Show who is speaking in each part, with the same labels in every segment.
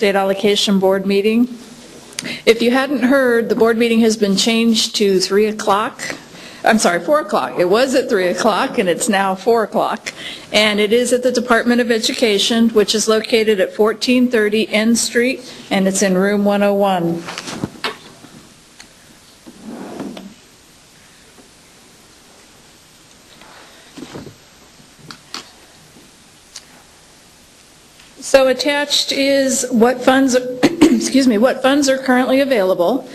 Speaker 1: State Allocation Board meeting. If you hadn't heard, the board meeting has been changed to 3 o'clock. I'm sorry, 4 o'clock. It was at 3 o'clock and it's now 4 o'clock. And it is at the Department of Education, which is located at 1430 N Street, and it's in room 101. So attached is what funds, what funds are currently available.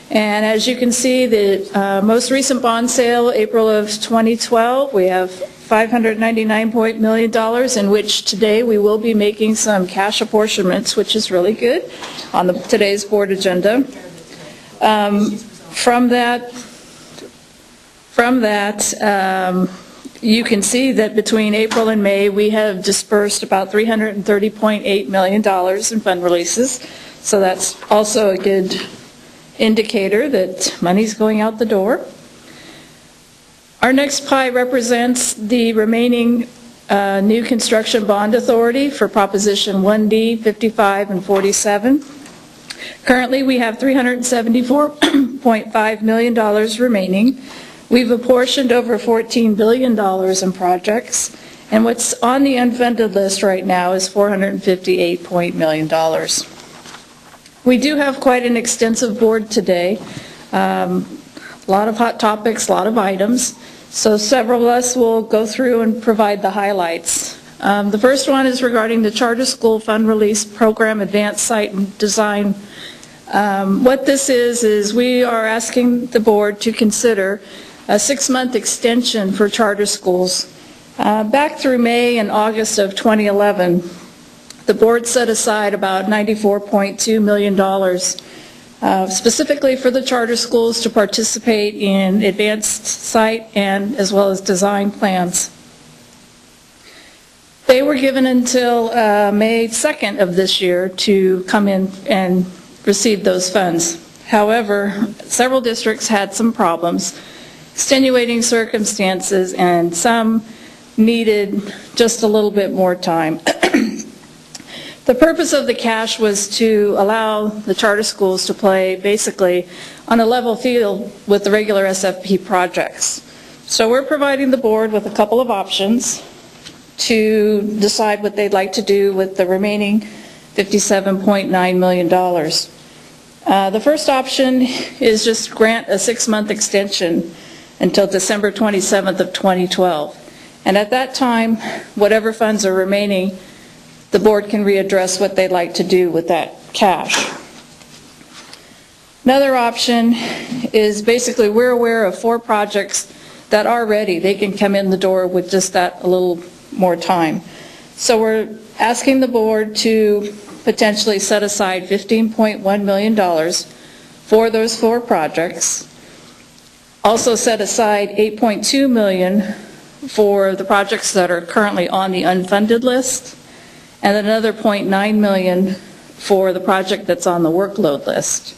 Speaker 1: And as you can see, the most recent bond sale, April of 2012, we have $599 million, in which today we will be making some cash apportionments, which is really good, on today's board agenda. From that, you can see that between April and May, we have dispersed about $330.8 million in fund releases. So that's also a good indicator that money's going out the door. Our next pie represents the remaining new construction bond authority for Proposition 1D, 55, and 47. Currently, we have $374.5 million remaining. We've apportioned over $14 billion in projects, and what's on the unfunded list right now is $458 million. We do have quite an extensive board today, a lot of hot topics, a lot of items, so several of us will go through and provide the highlights. The first one is regarding the Charter School Fund Release Program Advanced Site and Design. What this is we are asking the board to consider a 6-month extension for charter schools. Back through May and August of 2011, the board set aside about $94.2 million specifically for the charter schools to participate in advanced site and as well as design plans. They were given until May 2nd of this year to come in and receive those funds. However, several districts had some problems, extenuating circumstances, and some needed just a little bit more time. The purpose of the cash was to allow the charter schools to play basically on a level field with the regular SFP projects. So we're providing the board with a couple of options to decide what they'd like to do with the remaining $57.9 million. The first option is just grant a 6-month extension until December 27th of 2012. And at that time, whatever funds are remaining, the board can readdress what they'd like to do with that cash. Another option is basically we're aware of 4 projects that are ready. They can come in the door with just that a little more time. So we're asking the board to potentially set aside $15.1 million for those 4 projects. Also set aside $8.2 million for the projects that are currently on the unfunded list, and another $0.9 million for the project that's on the workload list.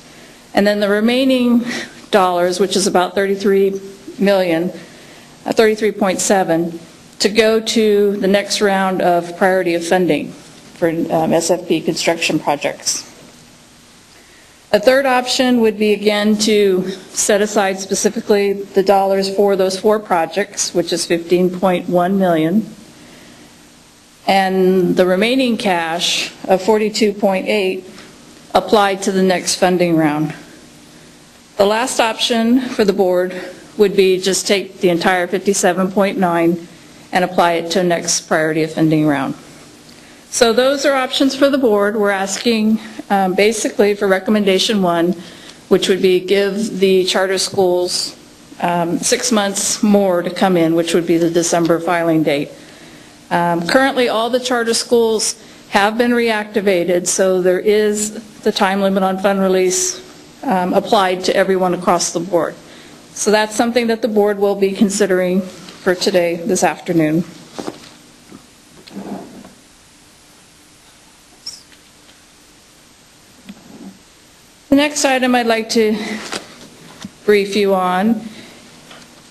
Speaker 1: And then the remaining dollars, which is about $33.7, to go to the next round of priority of funding for SFP construction projects. A third option would be, again, to set aside specifically the dollars for those 4 projects, which is $15.1 million, and the remaining cash of $42.8 applied to the next funding round. The last option for the board would be just take the entire $57.9 and apply it to the next priority of funding round. So those are options for the board. We're asking basically for recommendation 1, which would be give the charter schools 6 months more to come in, which would be the December filing date. Currently, all the charter schools have been reactivated, so there is the time limit on fund release applied to everyone across the board. So that's something that the board will be considering for today, this afternoon. The next item I'd like to brief you on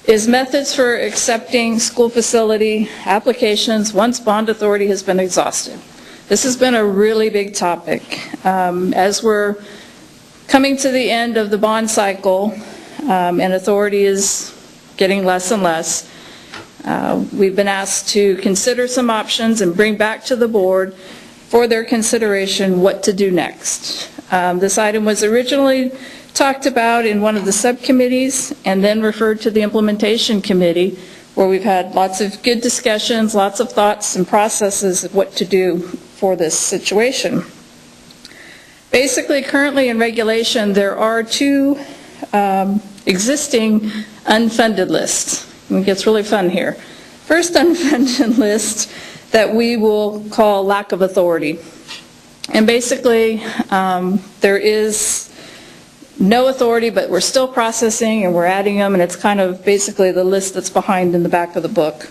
Speaker 1: is methods for accepting school facility applications once bond authority has been exhausted. This has been a really big topic. As we're coming to the end of the bond cycle and authority is getting less and less, we've been asked to consider some options and bring back to the board for their consideration what to do next. This item was originally talked about in one of the subcommittees and then referred to the implementation committee, where we've had lots of good discussions, lots of thoughts and processes of what to do for this situation. Basically, currently in regulation, there are two existing unfunded lists. It gets really fun here. First unfunded list that we will call lack of authority. And basically, there is no authority, but we're still processing and we're adding them, and it's kind of basically the list that's behind in the back of the book.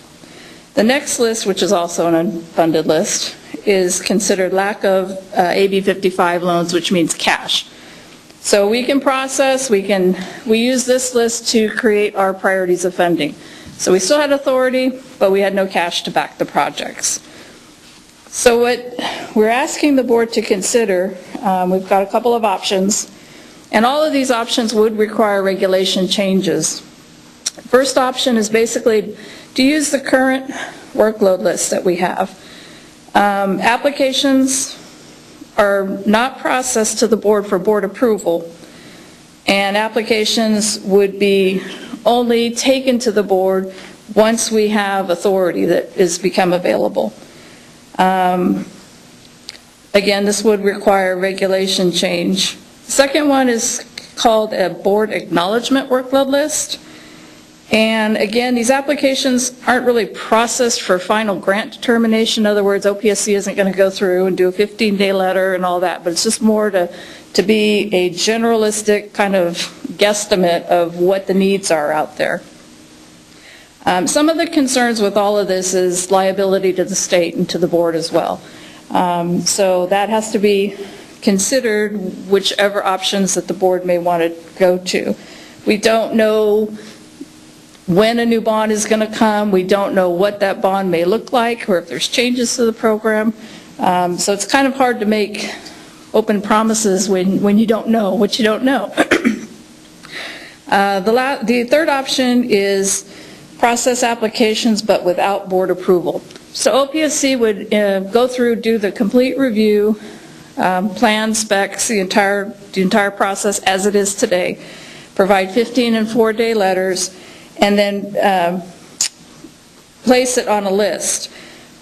Speaker 1: The next list, which is also an unfunded list, is considered lack of AB 55 loans, which means cash. So we can process, we use this list to create our priorities of funding. So we still had authority, but we had no cash to back the projects. So what we're asking the board to consider, we've got a couple of options, and all of these options would require regulation changes. First option is basically to use the current workload list that we have. Applications are not processed to the board for board approval, and applications would be only taken to the board once we have authority that is become available. Again, this would require regulation change. The second one is called a board acknowledgement workload list. And again, these applications aren't really processed for final grant determination. In other words, OPSC isn't going to go through and do a 15-day letter and all that, but it's just more to be a generalistic kind of guesstimate of what the needs are out there. Some of the concerns with all of this is liability to the state and to the board as well. So that has to be considered, whichever options that the board may want to go to. We don't know when a new bond is going to come. We don't know what that bond may look like or if there's changes to the program. So it's kind of hard to make open promises when you don't know what you don't know. The third option is process applications but without board approval. So OPSC would go through, do the complete review, plan, specs, the entire process as it is today, provide 15 and 4-day letters, and then place it on a list.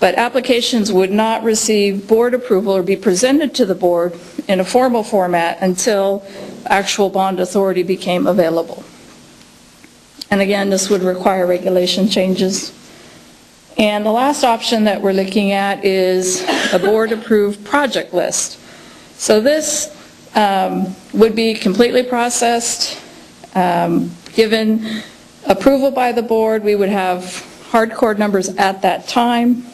Speaker 1: But applications would not receive board approval or be presented to the board in a formal format until actual bond authority became available. And again, this would require regulation changes. And the last option that we're looking at is a board-approved project list. So this would be completely processed, given approval by the board. We would have hardcore numbers at that time.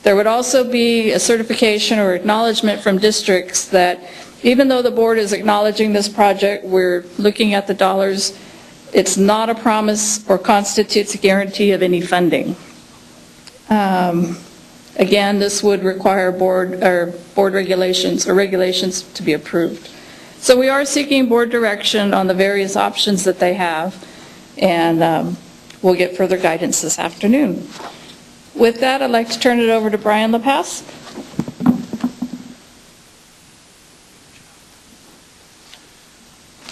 Speaker 1: There would also be a certification or acknowledgement from districts that even though the board is acknowledging this project, we're looking at the dollars, it's not a promise or constitutes a guarantee of any funding. Again, this would require board regulations or regulations to be approved. So we are seeking board direction on the various options that they have, and we'll get further guidance this afternoon. With that, I'd like to turn it over to Brian LePass.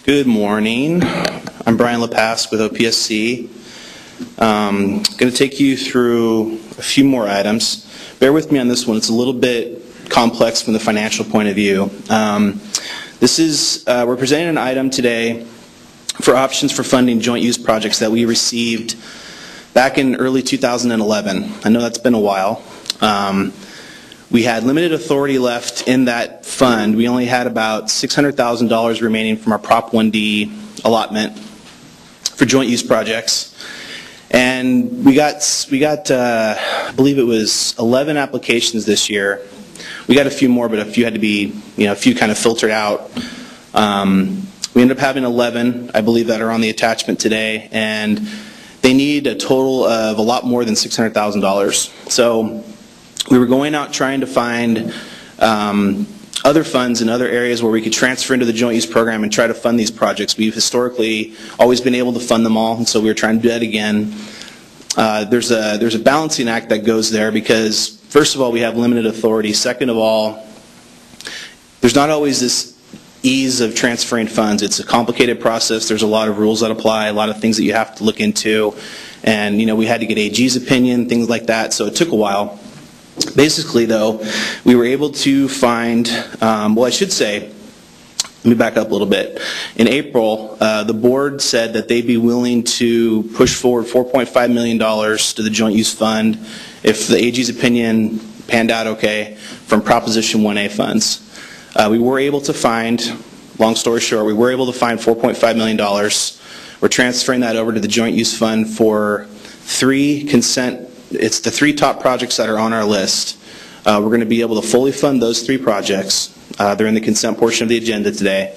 Speaker 2: Good morning. I'm Brian LePass with OPSC. I'm going to take you through a few more items. Bear with me on this one. It's a little bit complex from the financial point of view. We're presenting an item today for options for funding joint use projects that we received back in early 2011. I know that's been a while. We had limited authority left in that fund. We only had about $600,000 remaining from our Prop 1D allotment for joint use projects. And we got I believe it was 11 applications this year. We got a few more, but a few had to be, a few kind of filtered out. We ended up having 11, I believe, that are on the attachment today, and they need a total of a lot more than $600,000. So we were going out trying to find other funds in other areas where we could transfer into the joint use program and try to fund these projects. We've historically always been able to fund them all, and so we were trying to do that again. There's a balancing act that goes there because, first of all, we have limited authority. Second of all, there's not always this ease of transferring funds. It's a complicated process. There's a lot of rules that apply, a lot of things that you have to look into, and we had to get AG's opinion, things like that, so it took a while. Basically, though, we were able to find, well, I should say, let me back up a little bit. In April, the board said that they'd be willing to push forward $4.5 million to the Joint Use Fund if the AG's opinion panned out okay from Proposition 1A funds. We were able to find, long story short, we were able to find $4.5 million. We're transferring that over to the Joint Use Fund for it's the 3 top projects that are on our list. We're going to be able to fully fund those 3 projects. They're in the consent portion of the agenda today.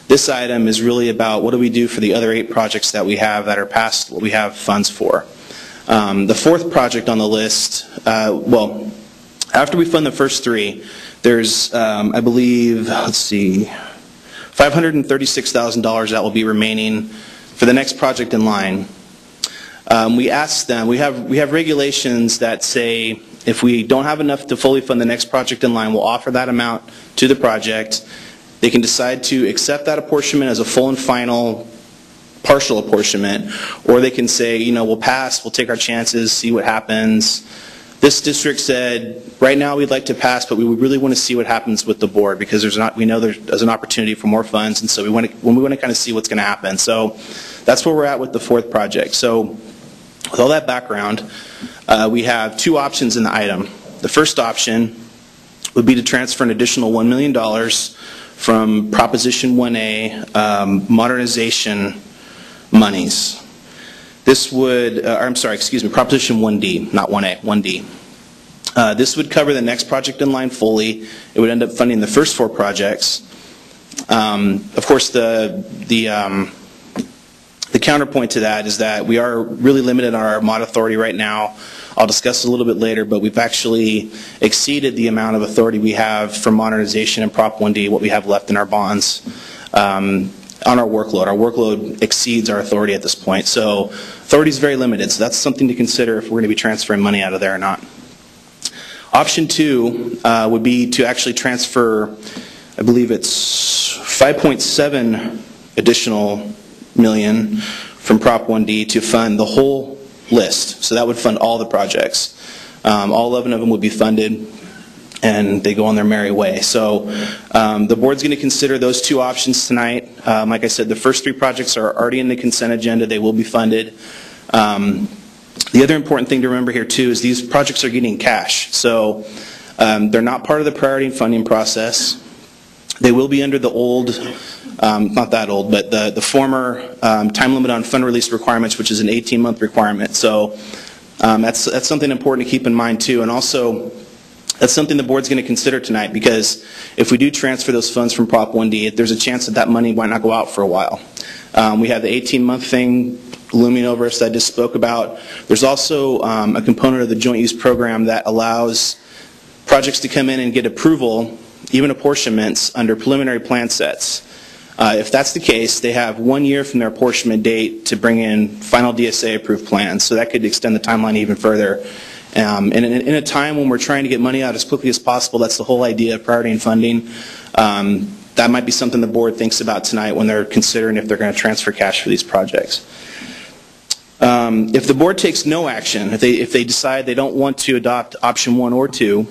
Speaker 2: This item is really about what do we do for the other 8 projects that we have that are past what we have funds for. The 4th project on the list, well, after we fund the first 3, there's, I believe, let's see, $536,000 that will be remaining for the next project in line. We asked them, we have regulations that say if we don't have enough to fully fund the next project in line, we'll offer that amount to the project. They can decide to accept that apportionment as a full and final partial apportionment, or they can say, we'll pass, we'll take our chances, see what happens. This district said, right now we'd like to pass, but we really want to see what happens with the board because we know there's an opportunity for more funds, and so we want to kind of see what's going to happen. So that's where we're at with the 4th project. So with all that background, we have 2 options in the item. The first option would be to transfer an additional $1 million from Proposition 1A modernization monies. This would, Proposition 1D, not 1A, 1D. This would cover the next project in line fully. It would end up funding the first 4 projects. Of course, the counterpoint to that is that we are really limited on our mod authority right now. I'll discuss it a little bit later, but we've actually exceeded the amount of authority we have for modernization and Prop 1D, what we have left in our bonds, on our workload. Our workload exceeds our authority at this point, so authority is very limited, so that's something to consider if we're going to be transferring money out of there or not. Option 2 would be to actually transfer, I believe it's 5.7 additional million from Prop 1D to fund the whole list. So that would fund all the projects. All 11 of them would be funded and they go on their merry way. So the board's going to consider those 2 options tonight. Like I said, the first 3 projects are already in the consent agenda. They will be funded. The other important thing to remember here too is these projects are getting cash. So they're not part of the priority and funding process. They will be under the old, not that old, but the former time limit on fund release requirements, which is an 18-month requirement. So that's something important to keep in mind too. And also, that's something the board's going to consider tonight because if we do transfer those funds from Prop 1D, there's a chance that that money might not go out for a while. We have the 18-month thing looming over us that I just spoke about. There's also a component of the joint use program that allows projects to come in and get approval, even apportionments, under preliminary plan sets. If that's the case, they have 1 year from their apportionment date to bring in final DSA approved plans, so that could extend the timeline even further. And in a time when we're trying to get money out as quickly as possible, that's the whole idea of priority and funding. That might be something the board thinks about tonight when they're considering if they're going to transfer cash for these projects. If the board takes no action, if they decide they don't want to adopt option 1 or 2,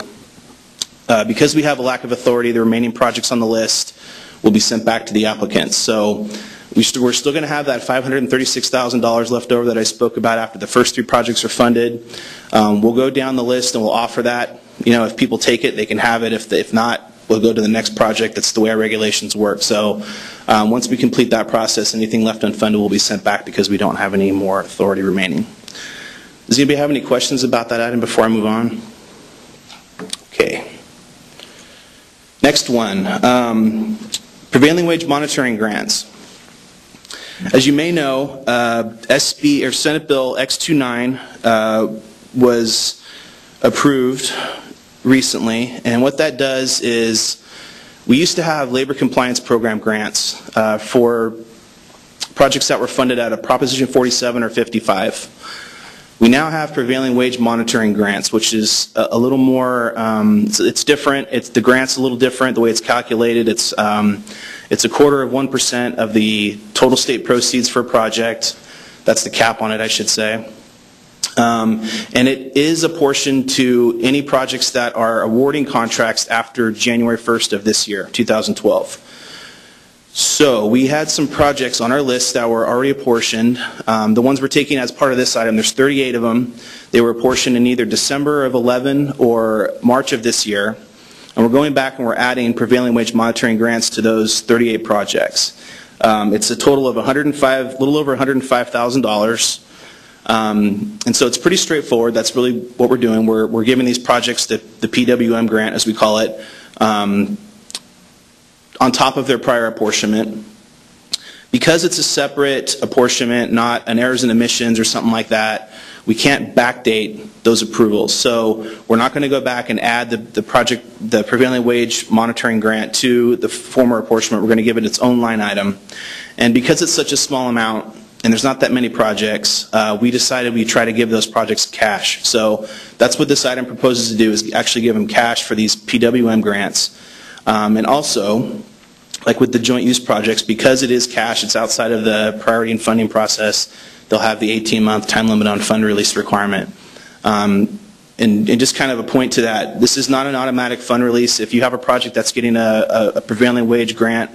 Speaker 2: because we have a lack of authority, the remaining projects on the list will be sent back to the applicants. So we're still going to have that $536,000 left over that I spoke about after the first 3 projects are funded. We'll go down the list and we'll offer that. If people take it, they can have it. If not, we'll go to the next project. That's the way our regulations work. So once we complete that process, anything left unfunded will be sent back because we don't have any more authority remaining. Does anybody have any questions about that item before I move on? Okay. Next one, prevailing wage monitoring grants. As you may know, Senate Bill X29 was approved recently, and what that does is we used to have labor compliance program grants for projects that were funded out of Proposition 47 or 55. We now have prevailing wage monitoring grants, which is a little more, it's different. The grant's a little different, the way it's calculated. It's a quarter of 1% of the total state proceeds for a project. That's the cap on it, I should say. And it is apportioned to any projects that are awarding contracts after January 1st of this year, 2012. So we had some projects on our list that were already apportioned. The ones we're taking as part of this item, there's 38 of them. They were apportioned in either December of 11 or March of this year. And we're going back and we're adding prevailing wage monitoring grants to those 38 projects. It's a total of little over $105,000. And so it's pretty straightforward. That's really what we're doing. We're giving these projects the PWM grant, as we call it, on top of their prior apportionment. Because it's a separate apportionment, not an errors and omissions or something like that, we can't backdate those approvals. So we're not going to go back and add the prevailing wage monitoring grant to the former apportionment. We're going to give it its own line item. And because it's such a small amount, and there's not that many projects, we decided we'd try to give those projects cash. So that's what this item proposes to do, is actually give them cash for these PWM grants. And also, like with the joint use projects, because it is cash, it's outside of the priority and funding process, they'll have the 18-month time limit on fund release requirement. And just kind of a point to that, this is not an automatic fund release. If you have a project that's getting a prevailing wage grant,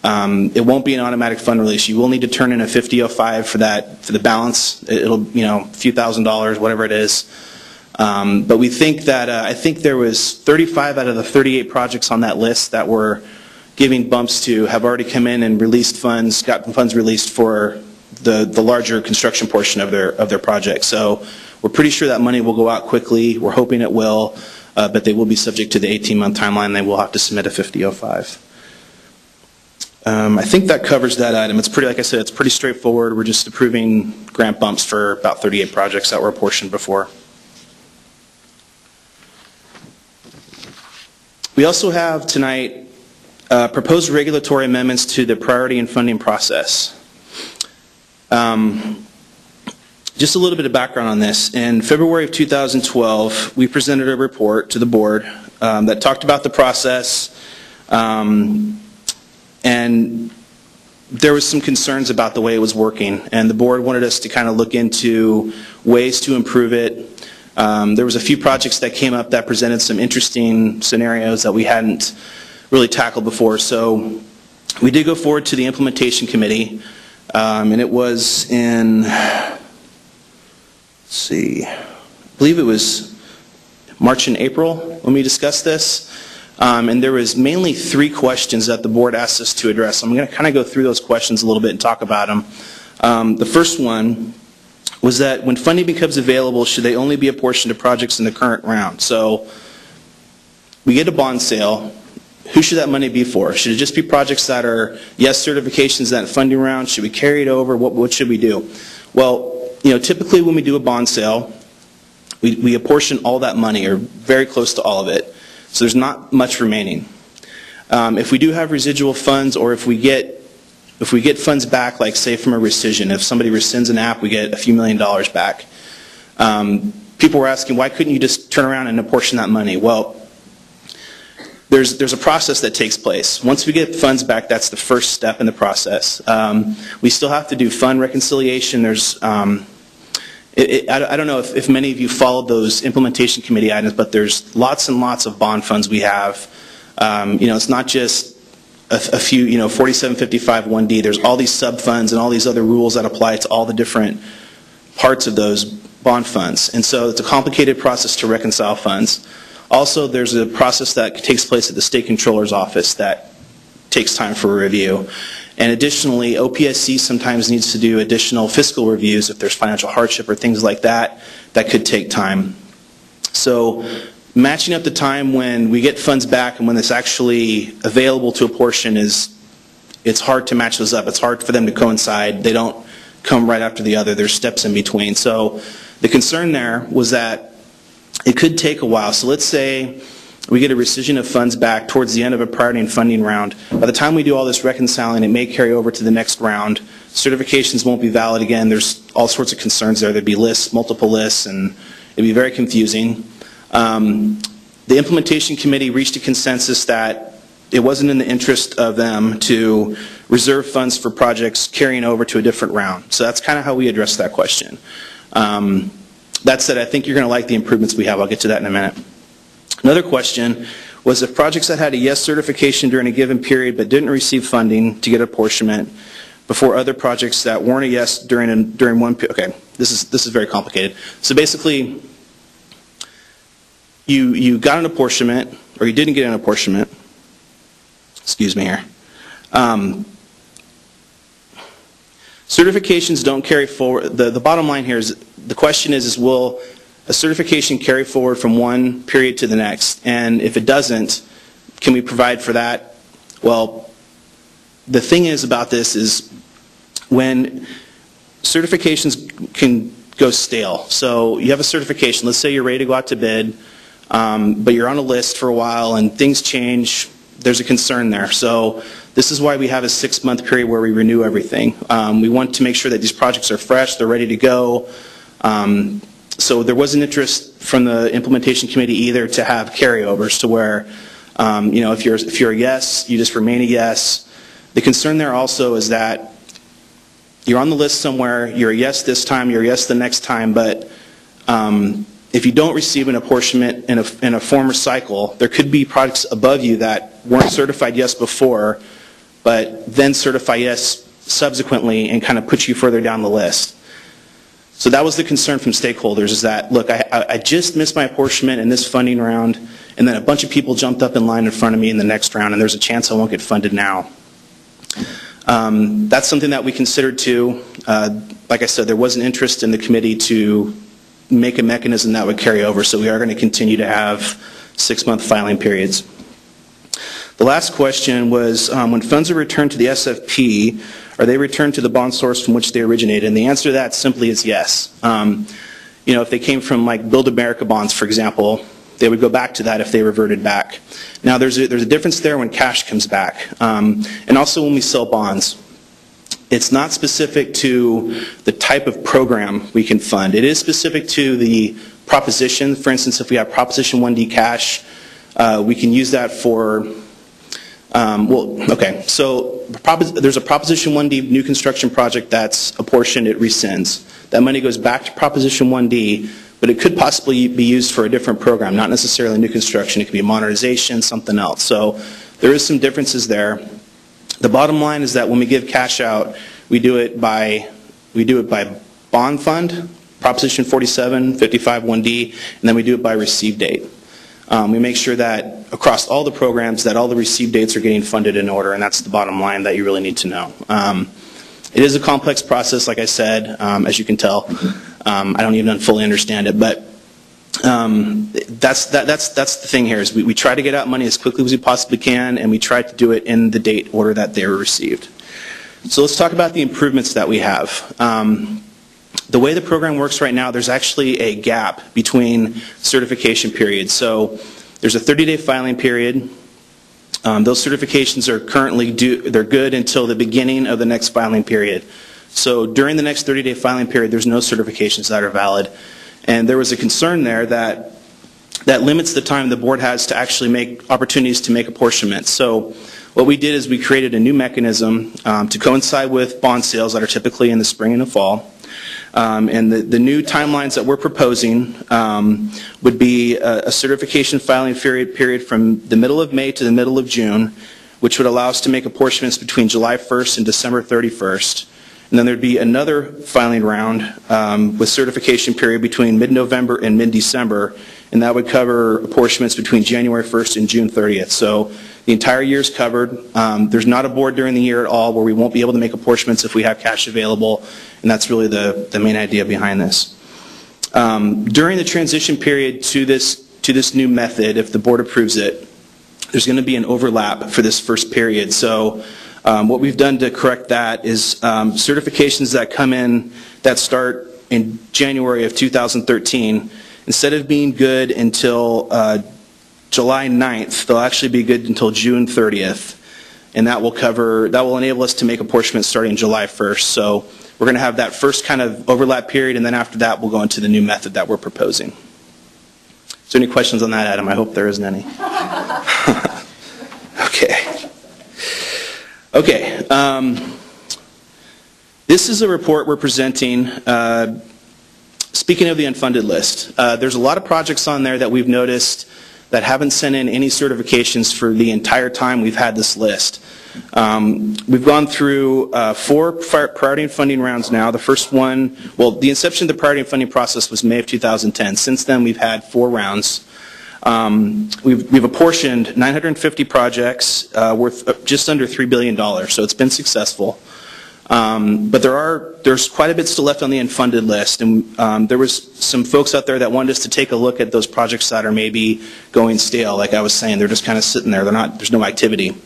Speaker 2: it won't be an automatic fund release. You will need to turn in a 5005 for the balance. It'll, a few $1,000s, whatever it is. But we think that, I think there was 35 out of the 38 projects on that list that we're giving bumps to have already come in and released funds, gotten funds released for the larger construction portion of their project. So we're pretty sure that money will go out quickly. We're hoping it will, but they will be subject to the 18-month timeline. They will have to submit a 5005. I think that covers that item. It's pretty, like I said, it's pretty straightforward. We're just approving grant bumps for about 38 projects that were apportioned before. We also have tonight proposed regulatory amendments to the priority and funding process. Just a little bit of background on this. In February of 2012, we presented a report to the board that talked about the process, and there was some concerns about the way it was working, and the board wanted us to kind of look into ways to improve it. There was a few projects that came up that presented some interesting scenarios that we hadn't really tackled before. So we did go forward to the implementation committee, and it was in, let's see, I believe it was March and April when we discussed this. And there was mainly 3 questions that the board asked us to address. I'm going to kind of go through those questions a little bit and talk about them. The first one was that when funding becomes available, should they only be apportioned to projects in the current round? So we get a bond sale. Who should that money be for? Should it just be projects that are yes certifications in that funding round? Should we carry it over? What should we do? Well, typically when we do a bond sale, we apportion all that money, or very close to all of it. So there's not much remaining. If we do have residual funds, or if we get funds back, like say from a rescission, if somebody rescinds an app, we get a few $1,000,000 back. People were asking, why couldn't you just turn around and apportion that money? Well, there's a process that takes place. Once we get funds back, that's the first step in the process. We still have to do fund reconciliation. There's I don't know if many of you followed those implementation committee items, but there's lots and lots of bond funds we have. It's not just a few, 4755 1D. There's all these sub-funds and all these other rules that apply to all the different parts of those bond funds. And so it's a complicated process to reconcile funds. Also, there's a process that takes place at the State Controller's office that takes time for a review. And additionally, OPSC sometimes needs to do additional fiscal reviews if there's financial hardship or things like that that could take time. So matching up the time when we get funds back and when it's actually available to apportion it's hard to match those up. It's hard for them to coincide. They don't come right after the other. There's steps in between. So the concern there was that it could take a while. So let's say we get a rescission of funds back towards the end of a priority and funding round. By the time we do all this reconciling, it may carry over to the next round. Certifications won't be valid again. There's all sorts of concerns there. There'd be lists, multiple lists, and it'd be very confusing. The implementation committee reached a consensus that it wasn't in the interest of them to reserve funds for projects carrying over to a different round. So that's kind of how we address that question. That said, I think you're going to like the improvements we have. I'll get to that in a minute. Another question was if projects that had a yes certification during a given period but didn't receive funding to get apportionment before other projects that weren't a yes during one period. Okay, this is very complicated. So basically, you got an apportionment, or you didn't get an apportionment. Excuse me here. Certifications don't carry forward. The bottom line here is the question is will a certification carry forward from one period to the next? And if it doesn't, can we provide for that? Well, the thing is about this is when certifications can go stale. So you have a certification. Let's say you're ready to go out to bid, but you're on a list for a while and things change. There's a concern there. So this is why we have a 6-month period where we renew everything. We want to make sure that these projects are fresh, they're ready to go. So there was an interest from the implementation committee either to have carryovers to where, if you're a yes, you just remain a yes. The concern there also is that you're on the list somewhere, you're a yes this time, you're a yes the next time, but if you don't receive an apportionment in a former cycle, there could be projects above you that weren't certified yes before, but then certify yes subsequently and kind of put you further down the list. So that was the concern from stakeholders, is that, look, I just missed my apportionment in this funding round, and then a bunch of people jumped up in line in front of me in the next round, and there's a chance I won't get funded now. That's something that we considered too. Like I said, there was an interest in the committee to make a mechanism that would carry over, so we are going to continue to have 6-month filing periods. The last question was, when funds are returned to the SFP, are they returned to the bond source from which they originated? And the answer to that simply is yes. If they came from like Build America bonds, for example, they would go back to that if they reverted back. Now there's a difference there when cash comes back, and also when we sell bonds. It's not specific to the type of program we can fund. It is specific to the proposition. For instance, if we have Proposition 1D cash, we can use that for, so there's a Proposition 1D new construction project that's apportioned, it rescinds. That money goes back to Proposition 1D, but it could possibly be used for a different program, not necessarily new construction. It could be modernization, something else. So there is some differences there. The bottom line is that when we give cash out, we do it by bond fund, Proposition 47, 55, 1D, and then we do it by receive date. We make sure that across all the programs that all the receive dates are getting funded in order, and that's the bottom line that you really need to know. It is a complex process, like I said, as you can tell. I don't even fully understand it, but that's the thing here is we try to get out money as quickly as we possibly can, and we try to do it in the date order that they were received. So let's talk about the improvements that we have. The way the program works right now, there's actually a gap between certification periods. So there's a 30-day filing period. Those certifications are currently due, they're good until the beginning of the next filing period. So during the next 30-day filing period, there's no certifications that are valid. And there was a concern there that limits the time the board has to actually make opportunities to make apportionments. So what we did is we created a new mechanism to coincide with bond sales that are typically in the spring and the fall. And the new timelines that we're proposing would be a certification filing period from the middle of May to the middle of June, which would allow us to make apportionments between July 1st and December 31st. And then there'd be another filing round with certification period between mid-November and mid-December, and that would cover apportionments between January 1st and June 30th. So the entire year is covered. There's not a board during the year at all where we won't be able to make apportionments if we have cash available, and that's really the main idea behind this. During the transition period to this new method, if the board approves it, there's going to be an overlap for this first period. So what we've done to correct that is certifications that come in that start in January of 2013 instead of being good until July 9th, they'll actually be good until June 30th, and that will enable us to make apportionments starting July 1st. So we're going to have that first kind of overlap period, and then after that we'll go into the new method that we're proposing. Is there any questions on that, Adam? I hope there isn't any. Okay. This is a report we're presenting. Speaking of the unfunded list, there's a lot of projects on there that we've noticed that haven't sent in any certifications for the entire time we've had this list. We've gone through 4 priority and funding rounds now. The first one, well, the inception of the priority and funding process was May of 2010. Since then, we've had 4 rounds. We've apportioned 950 projects worth just under $3 billion, so it's been successful. But there's quite a bit still left on the unfunded list, and there was some folks out there that wanted us to take a look at those projects that are maybe going stale. Like I was saying, they're just kind of sitting there. There's no activity.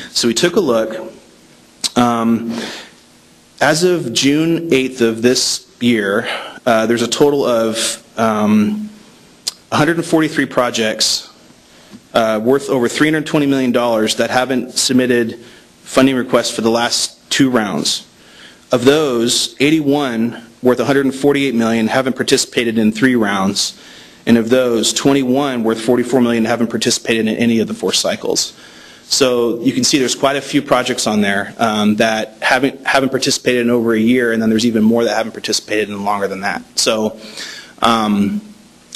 Speaker 2: So we took a look. As of June 8th of this year, there's a total of 143 projects worth over $320 million that haven't submitted funding requests for the last 2 rounds. Of those, 81 worth $148 million haven't participated in 3 rounds, and of those, 21 worth $44 million haven't participated in any of the 4 cycles. So you can see there's quite a few projects on there that haven't participated in over a year, and then there's even more that haven't participated in longer than that. So that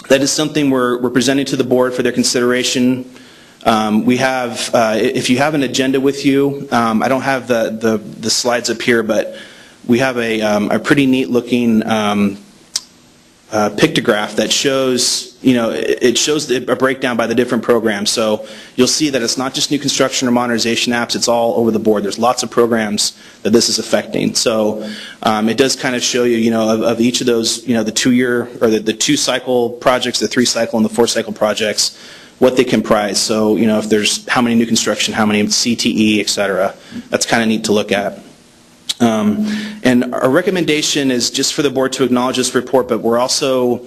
Speaker 2: is something we're presenting to the board for their consideration. We have, if you have an agenda with you, I don't have the slides up here, but we have a pretty neat looking pictograph that shows, it shows a breakdown by the different programs. So you'll see that it's not just new construction or modernization apps, it's all over the board. There's lots of programs that this is affecting. So it does kind of show you, of each of those, the 2-year or the 2-cycle projects, the 3-cycle and the 4-cycle projects, what they comprise. So, if there's how many new construction, how many CTE, etc. That's kind of neat to look at. And our recommendation is just for the board to acknowledge this report, but we're also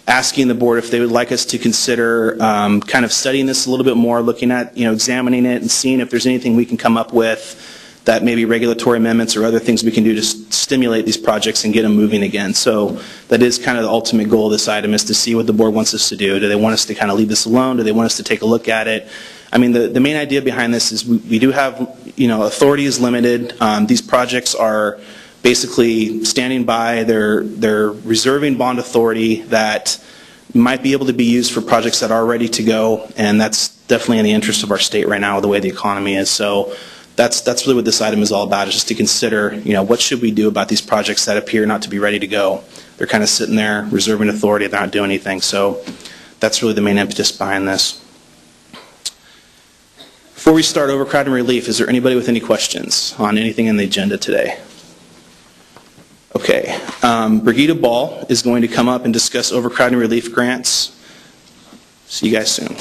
Speaker 2: asking the board if they would like us to consider kind of studying this a little bit more, looking at, examining it and seeing if there's anything we can come up with that maybe regulatory amendments or other things we can do to stimulate these projects and get them moving again. So that is kind of the ultimate goal of this item, is to see what the board wants us to do. Do they want us to kind of leave this alone? Do they want us to take a look at it? I mean, the main idea behind this is we do have, authority is limited. These projects are basically standing by. They're reserving bond authority that might be able to be used for projects that are ready to go, and that's definitely in the interest of our state right now, the way the economy is. So that's really what this item is all about, is just to consider, what should we do about these projects that appear not to be ready to go. They're kind of sitting there, reserving authority, they're not doing anything. So that's really the main impetus behind this. Before we start overcrowding relief, is there anybody with any questions on anything in the agenda today? Okay. Brigitte Ball is going to come up and discuss overcrowding relief grants. See you guys soon.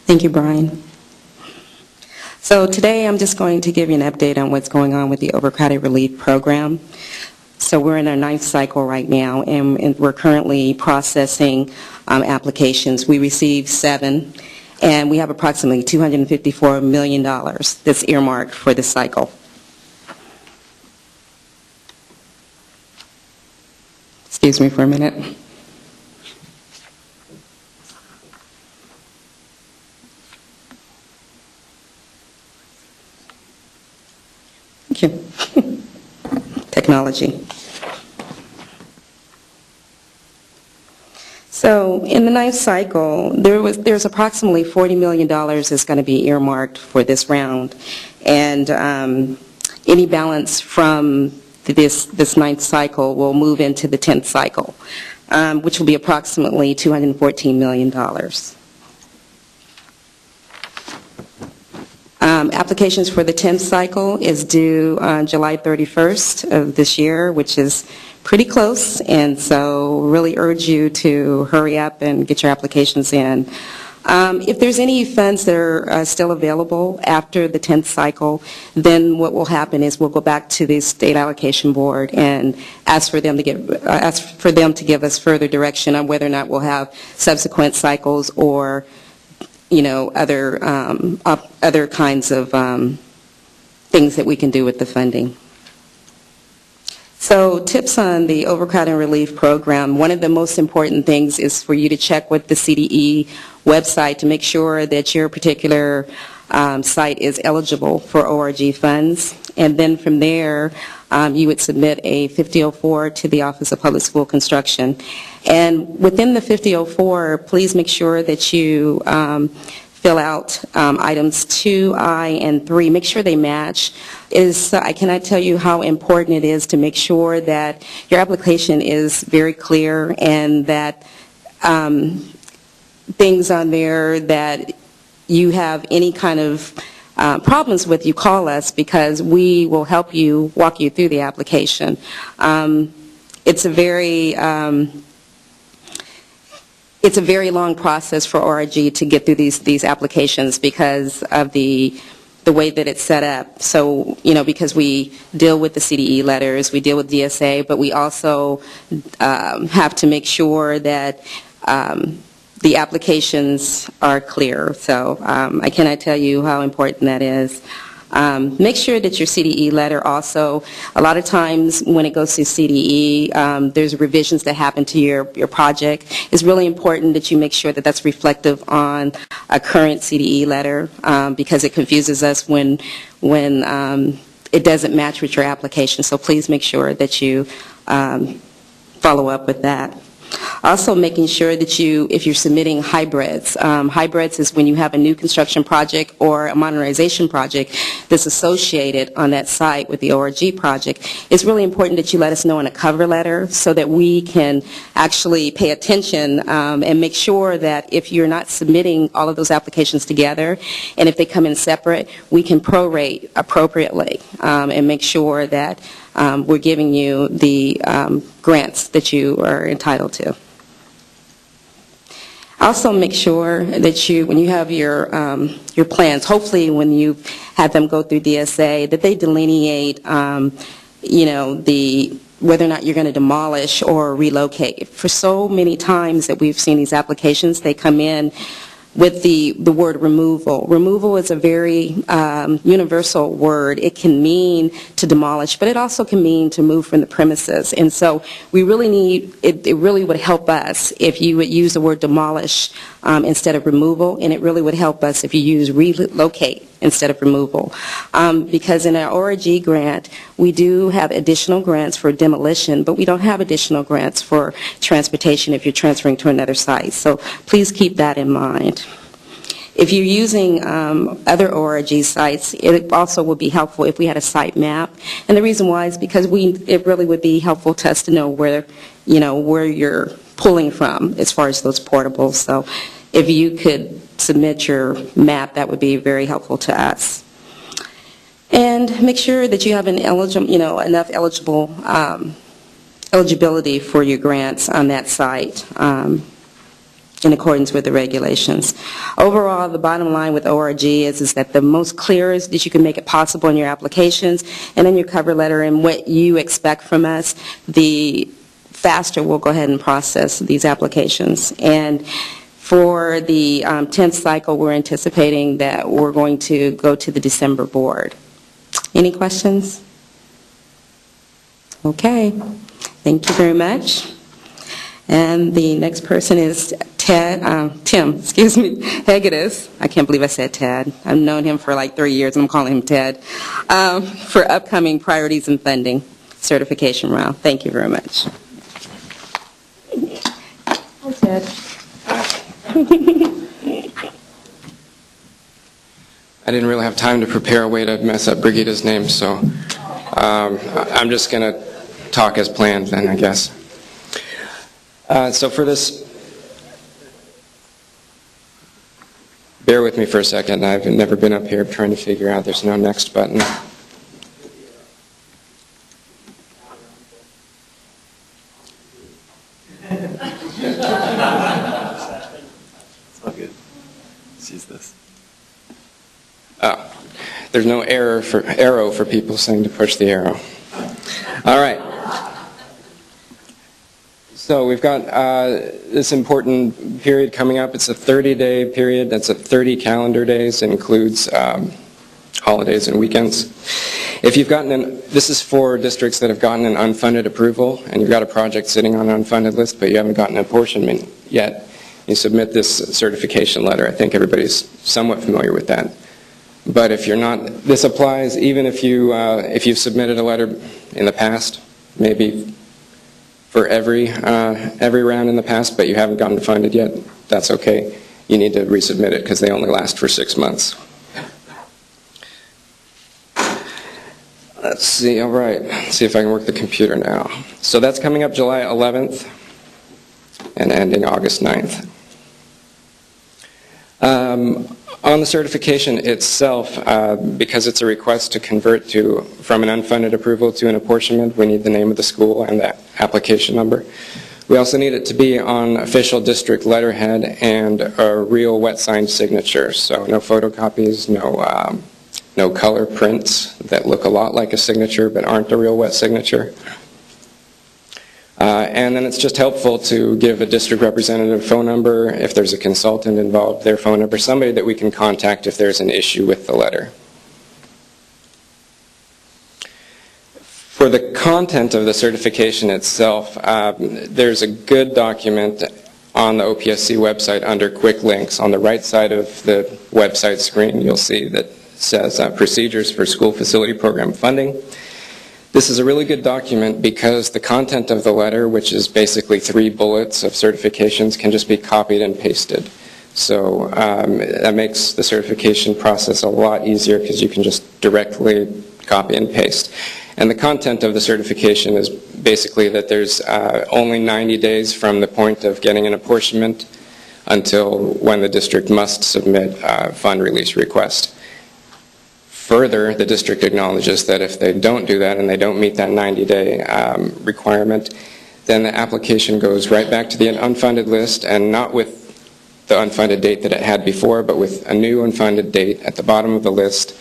Speaker 3: Thank you, Brian. So today I'm just going to give you an update on what's going on with the overcrowded relief program. So we're in our 9th cycle right now, and we're currently processing applications. We received 7, and we have approximately $254 million that's earmarked for this cycle. Excuse me for a minute. Technology. So in the 9th cycle, there's approximately $40 million that's going to be earmarked for this round, and any balance from this 9th cycle will move into the 10th cycle, which will be approximately $214 million. Applications for the 10th cycle is due on July 31st of this year, which is pretty close, and so really urge you to hurry up and get your applications in. If there's any funds that are still available after the 10th cycle, then what will happen is we'll go back to the State Allocation Board and ask for them to give us further direction on whether or not we'll have subsequent cycles or, other kinds of things that we can do with the funding. So tips on the overcrowding relief program. One of the most important things is for you to check with the CDE website to make sure that your particular site is eligible for ORG funds. And then from there, you would submit a 5004 to the Office of Public School Construction. And within the 5004, please make sure that you fill out items 2I and 3. Make sure they match. I cannot tell you how important it is to make sure that your application is very clear and that things on there that you have any kind of problems with, you call us, because we will help you, walk you through the application. It's a very long process for ORG to get through these applications because of the way that it's set up. So, because we deal with the CDE letters, we deal with DSA, but we also have to make sure that the applications are clear. So I cannot tell you how important that is. Make sure that your CDE letter also, a lot of times when it goes to CDE, there's revisions that happen to your project. It's really important that you make sure that that's reflective on a current CDE letter because it confuses us when it doesn't match with your application. So please make sure that you follow up with that. Also making sure that if you're submitting hybrids, hybrids is when you have a new construction project or a modernization project that's associated on that site with the ORG project. It's really important that you let us know in a cover letter so that we can actually pay attention and make sure that if you're not submitting all of those applications together and if they come in separate, we can prorate appropriately and make sure that we're giving you the grants that you are entitled to. Also make sure that when you have your plans, hopefully when you have them go through DSA, that they delineate, whether or not you're going to demolish or relocate. For so many times that we've seen these applications, they come in with the word removal. Removal is a very universal word. It can mean to demolish, but it also can mean to move from the premises. And so we really need, it really would help us if you would use the word demolish instead of removal, and it really would help us if you use relocate instead of removal. Because in our ORG grant, we do have additional grants for demolition, but we don't have additional grants for transportation if you're transferring to another site. So please keep that in mind. If you're using other ORG sites, it also would be helpful if we had a site map. And the reason why is because it really would be helpful to us to know where you're pulling from as far as those portables. So if you could submit your map, that would be very helpful to us. And make sure that you have enough eligibility for your grants on that site in accordance with the regulations. Overall, the bottom line with ORG is that the most clear is that you can make it possible in your applications and in your cover letter and what you expect from us, the faster we'll go ahead and process these applications. And for the 10th cycle, we're anticipating that we're going to go to the December board. Any questions? Okay. Thank you very much. And the next person is Tim Hegedus. I can't believe I said Ted. I've known him for like 3 years, and I'm calling him Ted, for upcoming priorities and funding certification round. Thank you very much. Hi, Ted.
Speaker 4: I didn't really have time to prepare a way to mess up Brigida's name, so I'm just going to talk as planned then, I guess. So for this, bear with me for a second. I've never been up here trying to figure out there's no next button. there's no arrow for people saying to push the arrow. All right. So we've got this important period coming up. It's a 30-day period. That's a 30 calendar days. It includes holidays and weekends. If you've gotten this is for districts that have gotten an unfunded approval, and you've got a project sitting on an unfunded list, but you haven't gotten an apportionment yet. You submit this certification letter. I think everybody's somewhat familiar with that. But if you're not, this applies even if you've submitted a letter in the past, maybe for every round in the past, but you haven't gotten funded yet. That's okay. You need to resubmit it because they only last for 6 months. Let's see. All right. Let's see if I can work the computer now. So that's coming up July 11th and ending August 9th. On the certification itself, because it's a request to convert from an unfunded approval to an apportionment, we need the name of the school and the application number. We also need it to be on official district letterhead and a real wet signed signature, so no photocopies, no color prints that look a lot like a signature but aren't a real wet signature. And then it's just helpful to give a district representative phone number, if there's a consultant involved, their phone number, somebody that we can contact if there's an issue with the letter. For the content of the certification itself, there's a good document on the OPSC website under quick links. On the right side of the website screen, you'll see that says Procedures for School Facility Program Funding. This is a really good document because the content of the letter, which is basically 3 bullets of certifications, can just be copied and pasted. So that makes the certification process a lot easier because you can just directly copy and paste. And the content of the certification is basically that there's only 90 days from the point of getting an apportionment until when the district must submit a fund release request. Further, the district acknowledges that if they don't do that and they don't meet that 90-day requirement, then the application goes right back to the unfunded list, and not with the unfunded date that it had before, but with a new unfunded date at the bottom of the list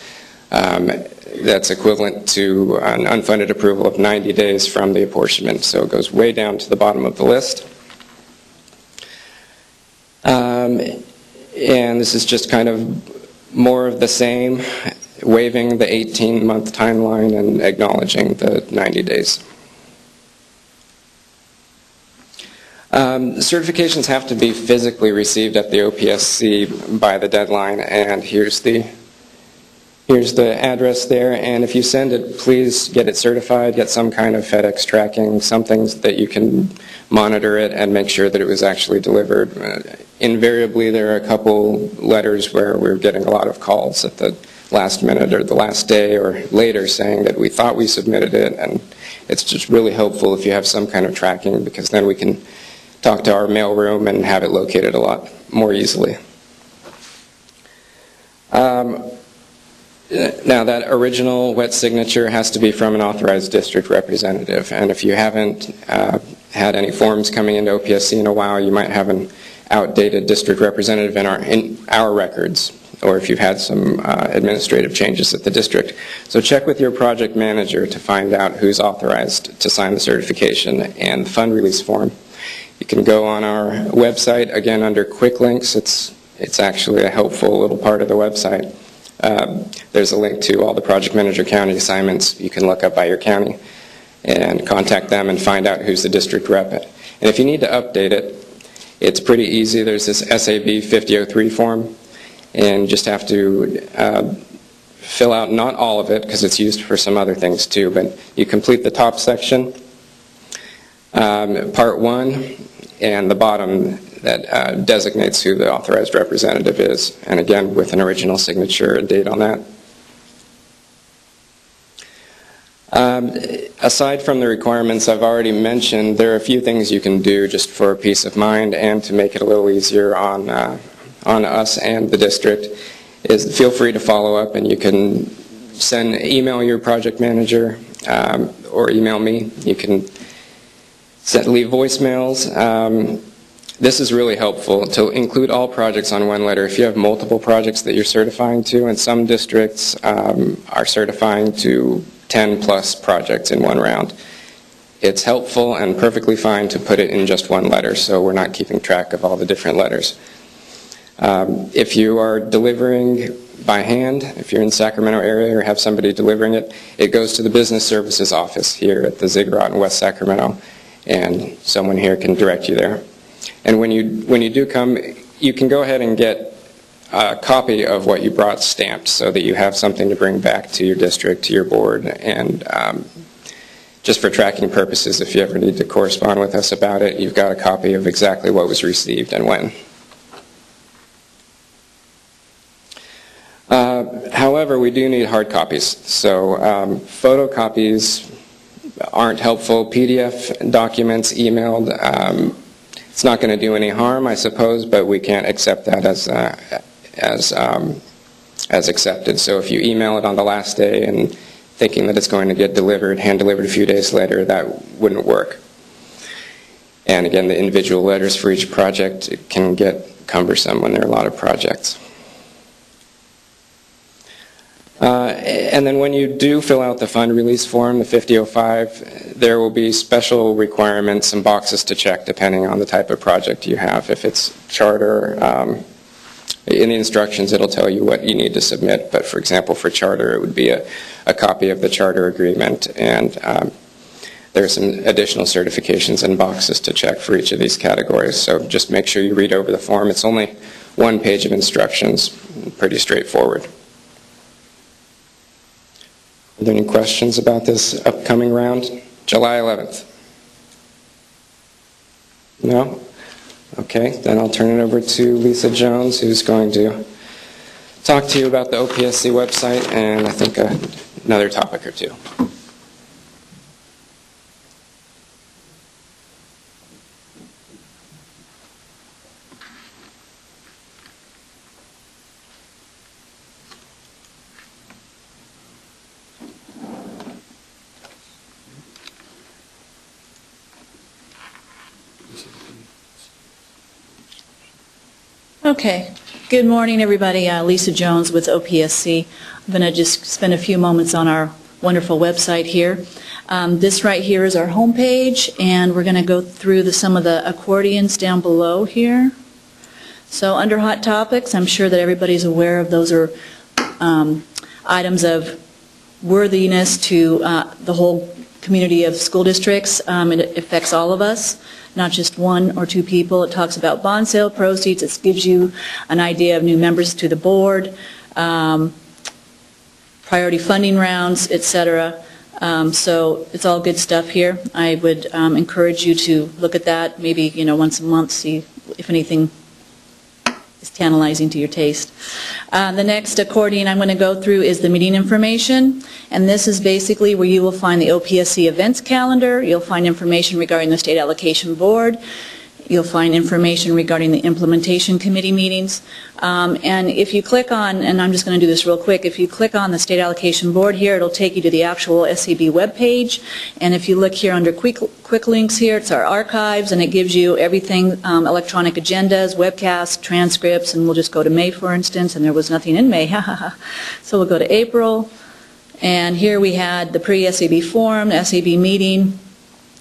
Speaker 4: that's equivalent to an unfunded approval of 90 days from the apportionment. So it goes way down to the bottom of the list. And this is just kind of more of the same, waiving the 18-month timeline and acknowledging the 90 days. Certifications have to be physically received at the OPSC by the deadline, and here's the address there. And if you send it, please get it certified, get some kind of FedEx tracking, something that you can monitor it and make sure that it was actually delivered. Invariably, there are a couple letters where we're getting a lot of calls at the last minute or the last day or later saying that we thought we submitted it, and it's just really helpful if you have some kind of tracking, because then we can talk to our mailroom and have it located a lot more easily. Now, that original wet signature has to be from an authorized district representative, and if you haven't had any forms coming into OPSC in a while, you might have an outdated district representative in our records, or if you've had some administrative changes at the district. So check with your project manager to find out who's authorized to sign the certification and the fund release form. You can go on our website, again under quick links. It's actually a helpful little part of the website. There's a link to all the project manager county assignments you can look up by your county and contact them and find out who's the district rep. And if you need to update it, it's pretty easy. There's this SAB 5003 form, and you just have to fill out not all of it because it's used for some other things too, but you complete the top section, part 1, and the bottom that designates who the authorized representative is, and again with an original signature and date on that. Aside from the requirements I've already mentioned, there are a few things you can do just for peace of mind and to make it a little easier on us and the district. Is feel free to follow up, and you can email your project manager or email me. You can leave voicemails. This is really helpful to include all projects on one letter. If you have multiple projects that you're certifying to, and some districts are certifying to 10-plus projects in one round, it's helpful and perfectly fine to put it in just one letter, so we're not keeping track of all the different letters. If you are delivering by hand, if you're in the Sacramento area or have somebody delivering it, it goes to the Business Services Office here at the Ziggurat in West Sacramento, and someone here can direct you there. And when you do come, you can go ahead and get a copy of what you brought stamped so that you have something to bring back to your district, to your board, and just for tracking purposes, if you ever need to correspond with us about it, you've got a copy of exactly what was received and when. However, we do need hard copies. So photocopies aren't helpful. PDF documents emailed, it's not going to do any harm, I suppose, but we can't accept that as accepted. So if you email it on the last day and thinking that it's going to get delivered, hand-delivered a few days later, that wouldn't work. And again, the individual letters for each project can get cumbersome when there are a lot of projects. And then when you do fill out the fund release form, the 5005, there will be special requirements and boxes to check depending on the type of project you have. If it's charter, in the instructions it'll tell you what you need to submit, but for example for charter it would be a copy of the charter agreement, and there are some additional certifications and boxes to check for each of these categories. So just make sure you read over the form. It's only one page of instructions, pretty straightforward. Are there any questions about this upcoming round? July 11th? No? Okay, then I'll turn it over to Lisa Jones, who's going to talk to you about the OPSC website and I think another topic or two.
Speaker 5: Okay. Good morning, everybody. Lisa Jones with OPSC. I'm going to just spend a few moments on our wonderful website here. This right here is our home page, and we're going to go through some of the accordions down below here. So under Hot Topics, I'm sure that everybody's aware of those are items of worthiness to the whole community of school districts. It affects all of us, not just one or two people. It talks about bond sale proceeds. It gives you an idea of new members to the board, priority funding rounds, etc. So it's all good stuff here. I would encourage you to look at that maybe once a month, see if anything is tantalizing to your taste. The next accordion I'm going to go through is the meeting information, and this is basically where you will find the OPSC events calendar. You'll find information regarding the State Allocation Board. You'll find information regarding the implementation committee meetings. And if you click on, and I'm just going to do this real quick, if you click on the State Allocation Board here, it'll take you to the actual SAB web page. And if you look here under quick links here, it's our archives, and it gives you everything, electronic agendas, webcasts, transcripts, and we'll just go to May, for instance, and there was nothing in May. So we'll go to April, and here we had the pre-SAB forum, the SAB meeting.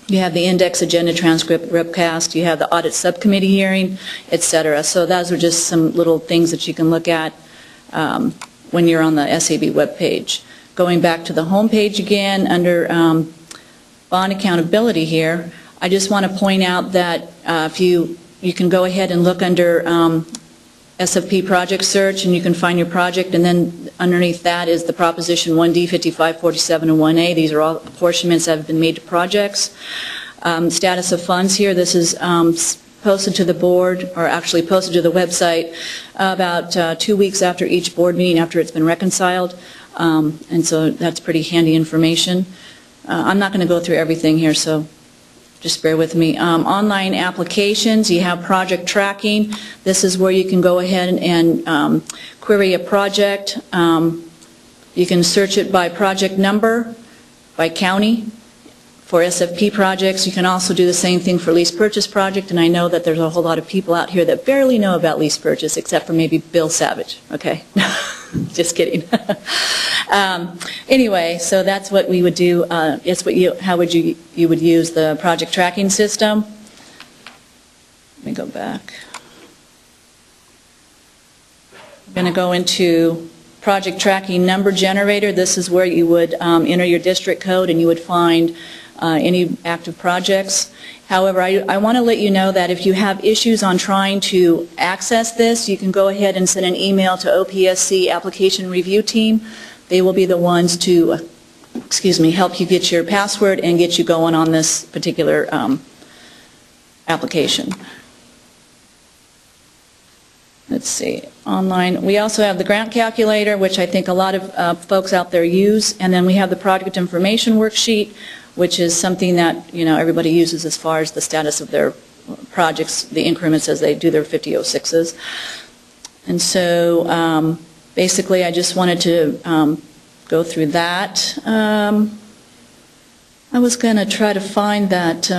Speaker 5: You have the index agenda transcript webcast, you have the audit subcommittee hearing, etc. So those are just some little things that you can look at when you're on the SAB web page. Going back to the home page again, under bond accountability here, I just want to point out that if you can go ahead and look under SFP project search, and you can find your project, and then underneath that is the Proposition 1D, 55, 47, and 1A. These are all apportionments that have been made to projects. Status of funds here, this is posted to the board, or actually posted to the website about 2 weeks after each board meeting, after it's been reconciled, and so that's pretty handy information. I'm not going to go through everything here, so just bear with me. Online applications, you have project tracking. This is where you can go ahead and query a project. You can search it by project number, by county, for SFP projects. You can also do the same thing for lease purchase project, and I know that there's a whole lot of people out here that barely know about lease purchase, except for maybe Bill Savage, okay? Just kidding. Anyway, so that's what we would do. It's what how would you would use the project tracking system. Let me go back. I'm going to go into project tracking number generator. This is where you would enter your district code and you would find any active projects. However, I want to let you know that if you have issues on trying to access this, you can go ahead and send an email to OPSC Application Review Team. They will be the ones to, help you get your password and get you going on this particular application. Let's see, online. We also have the grant calculator, which I think a lot of folks out there use, and then we have the project information worksheet, which is something that, everybody uses as far as the status of their projects, the increments as they do their 5006s. And so basically I just wanted to go through that. I was going to try to find that.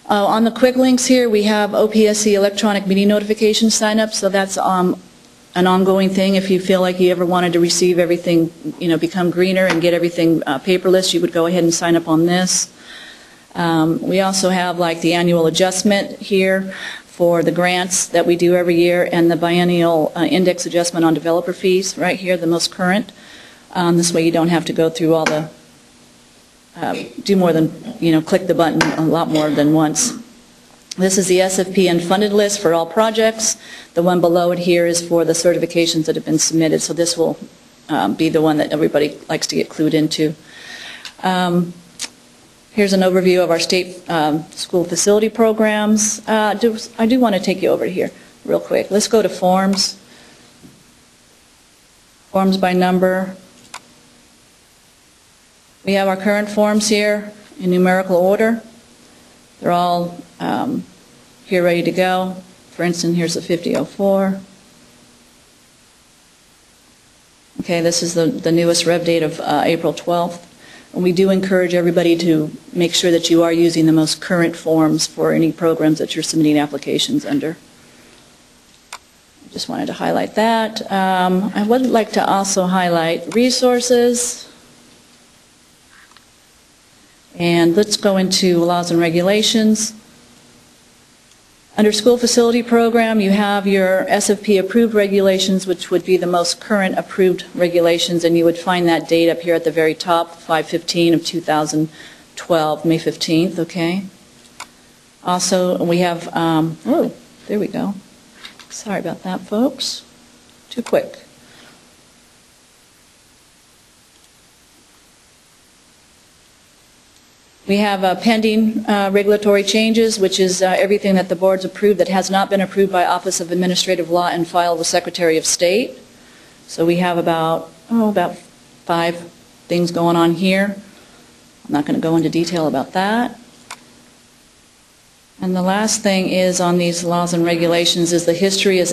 Speaker 5: On the quick links here, we have OPSC electronic meeting notification sign-up, so that's an ongoing thing. If you feel like you ever wanted to receive everything, become greener and get everything paperless, you would go ahead and sign up on this. We also have like the annual adjustment here for the grants that we do every year, and the biennial index adjustment on developer fees right here, the most current. This way you don't have to go through all the do more than, click the button a lot more than once. This is the SFP unfunded list for all projects. The one below it here is for the certifications that have been submitted, so this will be the one that everybody likes to get clued into. Here's an overview of our state school facility programs. I do want to take you over here real quick. Let's go to forms. Forms by number. We have our current forms here in numerical order. They're all here ready to go. For instance, here's the 5004. Okay, this is the newest rev date of April 12th. And we do encourage everybody to make sure that you are using the most current forms for any programs that you're submitting applications under. I just wanted to highlight that. I would like to also highlight resources. And let's go into laws and regulations. Under school facility program, you have your SFP approved regulations, which would be the most current approved regulations, and you would find that date up here at the very top, 5/15 of 2012, May 15th, okay? Also, we have, oh, there we go. Sorry about that, folks. Too quick. We have pending regulatory changes, which is everything that the board's approved that has not been approved by Office of Administrative Law and filed with Secretary of State. So we have about 5 things going on here. I'm not going to go into detail about that. And the last thing is on these laws and regulations is the history of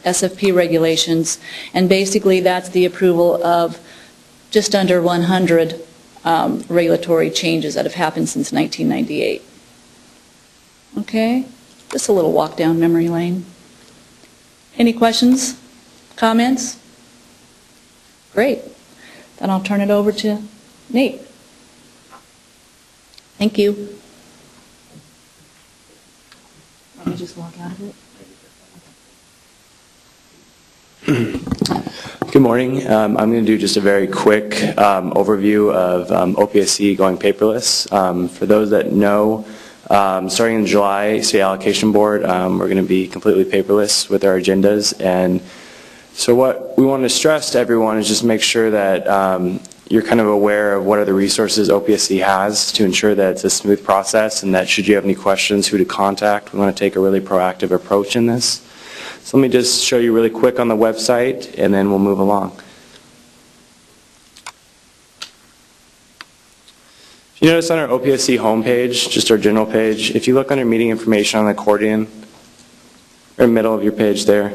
Speaker 5: SFP regulations, and basically that's the approval of just under 100 regulatory changes that have happened since 1998. Okay, just a little walk down memory lane. Any questions, comments? Great. Then I'll turn it over to Nate. Thank you. Let me just walk out of it.
Speaker 6: Good morning. I'm going to do just a very quick overview of OPSC going paperless. For those that know, starting in July, State Allocation Board, we're going to be completely paperless with our agendas. And so what we want to stress to everyone is just make sure that you're kind of aware of what are the resources OPSC has to ensure that it's a smooth process, and that should you have any questions, who to contact. We want to take a really proactive approach in this. So let me just show you really quick on the website, and then we'll move along. If you notice on our OPSC homepage, just our general page, if you look under meeting information on the accordion, or middle of your page there,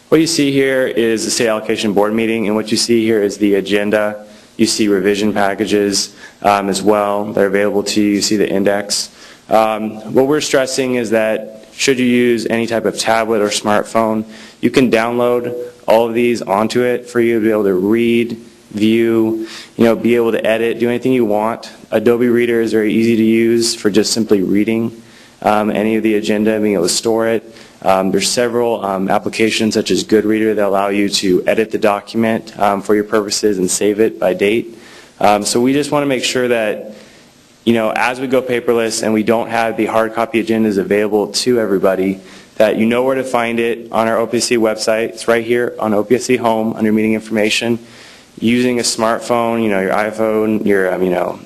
Speaker 6: what you see here is the State Allocation Board meeting, and what you see here is the agenda You see revision packages as well. They're available to you. You see the index. What we're stressing is that should you use any type of tablet or smartphone, you can download all of these onto it for you to be able to read, view, be able to edit, do anything you want. Adobe Reader is very easy to use for just simply reading any of the agenda and being able to store it. There's several applications such as GoodReader that allow you to edit the document for your purposes and save it by date. So we just want to make sure that as we go paperless and we don't have the hard copy agendas available to everybody, that you know where to find it on our OPSC website. It's right here on OPSC Home under Meeting Information. Using a smartphone, your iPhone, your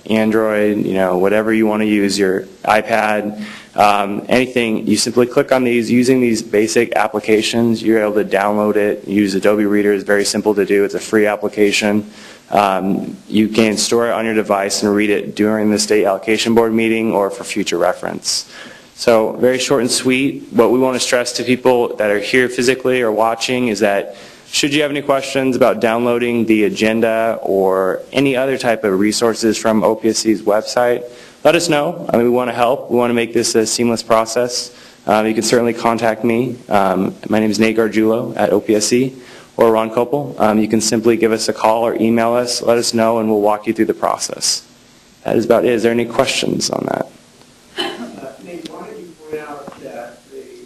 Speaker 6: Android, whatever you want to use, your iPad, anything, you simply click on these. Using these basic applications, you're able to download it. Use Adobe Reader. It's very simple to do. It's a free application. You can store it on your device and read it during the State Allocation Board meeting or for future reference. So very short and sweet. What we want to stress to people that are here physically or watching is that should you have any questions about downloading the agenda or any other type of resources from OPSC's website, let us know. We want to help. We want to make this a seamless process. You can certainly contact me. My name is Nate Gargiulo at OPSC. Or Ron Copel. You can simply give us a call or email us, let us know, and we'll walk you through the process. That is about it. Is there any questions on that?
Speaker 7: Nate, why don't you point out that the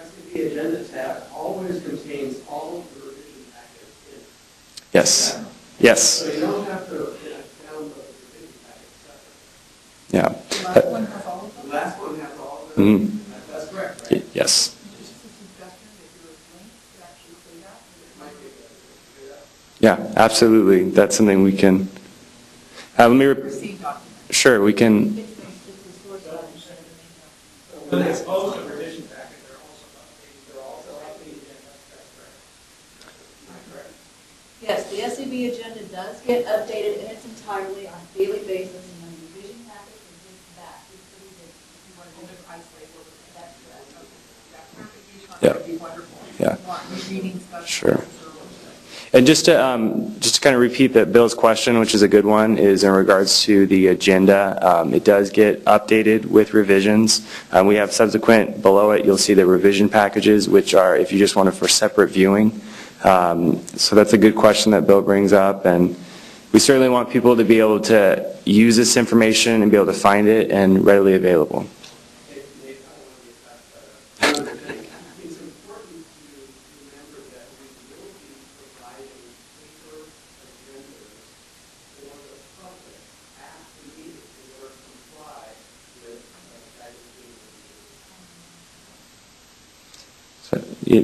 Speaker 7: SAB Agenda tab always contains all of the revision packets in it?
Speaker 6: Yes. Yes.
Speaker 7: So you don't have to download the revision packets separately.
Speaker 6: Yeah.
Speaker 7: The last one has all of them? The last one has all of them?
Speaker 6: Mm-hmm.
Speaker 7: That's correct, right?
Speaker 6: Yes. Yeah, absolutely. That's something we can. Let me. Sure, we can.
Speaker 7: When they post a revision packet, they're also updating it. That's correct. Am I correct?
Speaker 5: Yes, the SAB agenda does get updated in its entirety on a daily basis, and when the revision packet is linked back, it's pretty good. If you want to just isolate what that's correct.
Speaker 6: Yeah.
Speaker 5: That would be wonderful.
Speaker 6: Yeah. Sure. And just to kind of repeat that Bill's question, which is a good one, is in regards to the agenda. It does get updated with revisions. We have subsequent below it. You'll see the revision packages, which are if you just want it for separate viewing. So that's a good question that Bill brings up, and we certainly want people to be able to use this information and be able to find it and readily available.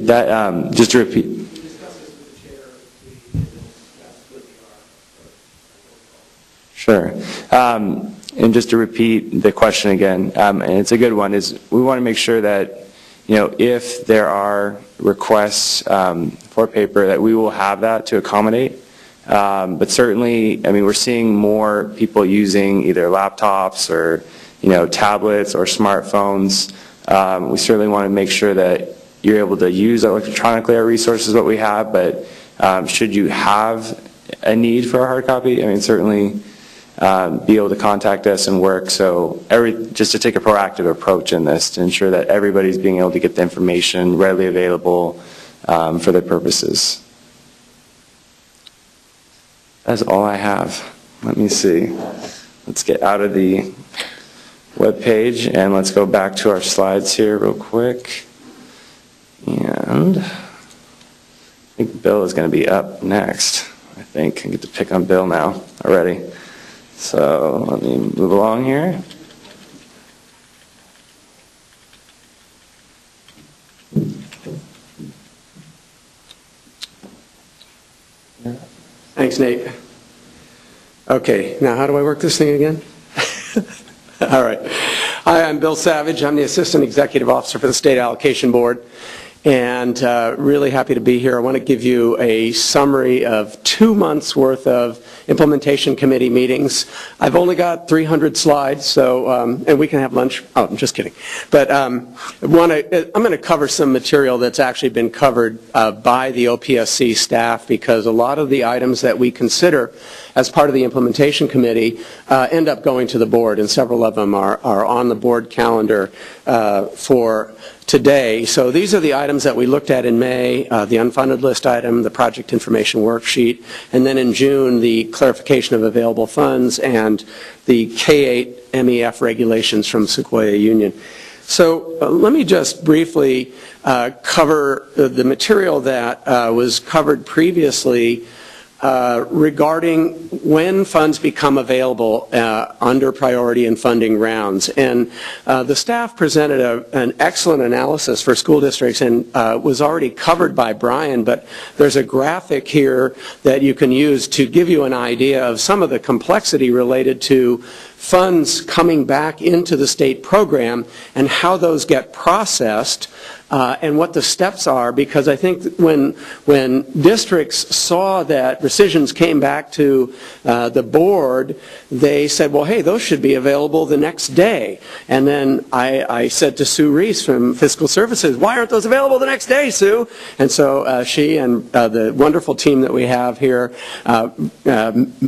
Speaker 6: That just to repeat. Sure. And just to repeat the question again, and it's a good one, is we want to make sure that if there are requests for paper, that we will have that to accommodate. But certainly, we're seeing more people using either laptops or tablets or smartphones. We certainly want to make sure that you're able to use electronically our resources, what we have, but should you have a need for a hard copy, certainly be able to contact us and work. So just to take a proactive approach in this to ensure that everybody's being able to get the information readily available for their purposes. That's all I have. Let me see. Let's get out of the web page and let's go back to our slides here real quick. And I think Bill is going to be up next. I think I get to pick on Bill now already. So let me move along here.
Speaker 7: Thanks, Nate. Okay, now how do I work this thing again? All right. Hi, I'm Bill Savage. I'm the Assistant Executive Officer for the State Allocation Board. and really happy to be here. I want to give you a summary of 2 months worth of implementation committee meetings. I've only got 300 slides, so and we can have lunch. Oh, I'm just kidding. But I'm going to cover some material that's actually been covered by the OPSC staff, because a lot of the items that we consider as part of the implementation committee end up going to the board, and several of them are on the board calendar for today. So these are the items that we looked at in May, the unfunded list item, the project information worksheet, and then in June the clarification of available funds and the K-8 MEF regulations from Sequoia Union. So let me just briefly cover the material that was covered previously regarding when funds become available under priority and funding rounds. And the staff presented an excellent analysis for school districts, and was already covered by Brian, but there's a graphic here that you can use to give you an idea of some of the complexity related to funds coming back into the state program and how those get processed and what the steps are, because I think when districts saw that rescissions came back to the board, they said, well, hey, those should be available the next day. And then I said to Sue Reese from Fiscal Services, why aren't those available the next day, Sue? And so she and the wonderful team that we have here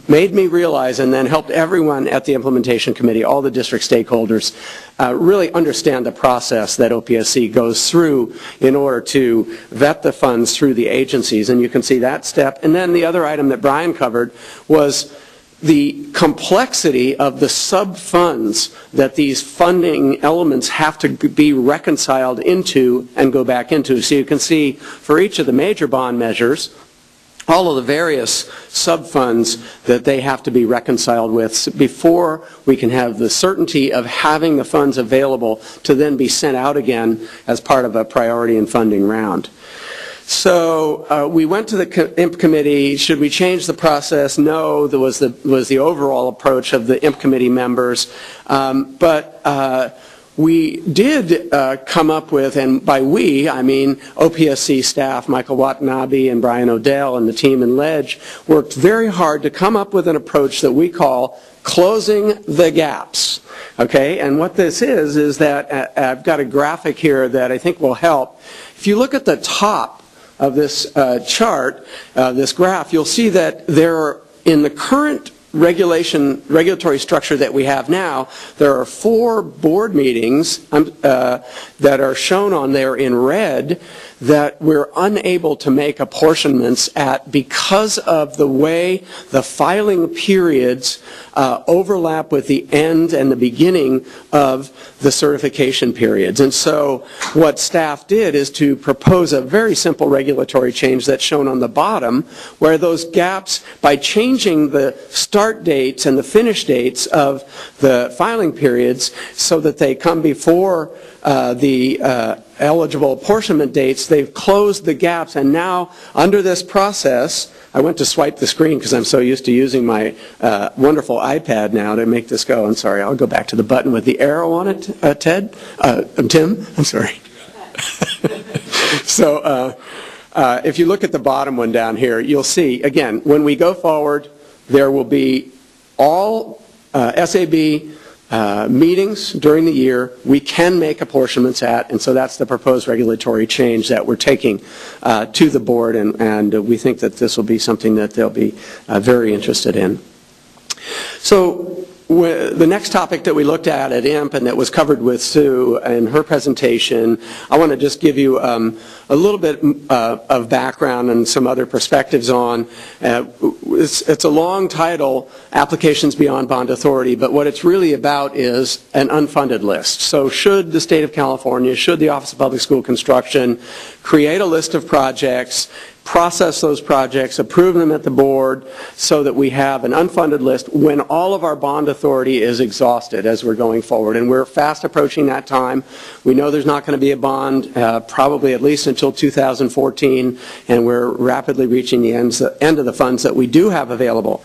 Speaker 7: made me realize, and then helped everyone at the implementation committee, all the district stakeholders, really understand the process that OPSC goes through in order to vet the funds through the agencies. And you can see that step. And then the other item that Brian covered was the complexity of the sub-funds that these funding elements have to be reconciled into and go back into. So you can see for each of the major bond measures, all of the various sub-funds that they have to be reconciled with before we can have the certainty of having the funds available to then be sent out again as part of a priority and funding round. So we went to the IMP committee. Should we change the process? No, there was the overall approach of the IMP committee members. We did come up with, and by we, I mean OPSC staff, Michael Watanabe and Brian O'Dell and the team in Ledge, worked very hard to come up with an approach that we call closing the gaps. Okay, and what this is that I've got a graphic here that I think will help. If you look at the top of this chart, this graph, you'll see that there are, in the current regulatory structure that we have now, there are 4 board meetings that are shown on there in red that we're unable to make apportionments at because of the way the filing periods overlap with the end and the beginning of the certification periods. And so what staff did is to propose a very simple regulatory change that's shown on the bottom, where those gaps, by changing the start dates and the finish dates of the filing periods so that they come before the eligible apportionment dates, they've closed the gaps. And now, under this process, I went to swipe the screen because I'm so used to using my wonderful iPad now to make this go. I'm sorry, I'll go back to the button with the arrow on it, Tim? I'm sorry. So if you look at the bottom one down here, you'll see, again, when we go forward, there will be all SAB meetings during the year we can make apportionments at, and so that's the proposed regulatory change that we're taking to the board, and we think that this will be something that they'll be very interested in. So the next topic that we looked at IMP and that was covered with Sue in her presentation, I want to just give you a little bit of background and some other perspectives on. It's a long title, Applications Beyond Bond Authority, but what it's really about is an unfunded list. So should the State of California, should the Office of Public School Construction create a list of projects, process those projects, approve them at the board so that we have an unfunded list when all of our bond authority is exhausted as we're going forward. And we're fast approaching that time. We know there's not going to be a bond probably at least until 2014, and we're rapidly reaching the end of the funds that we do have available.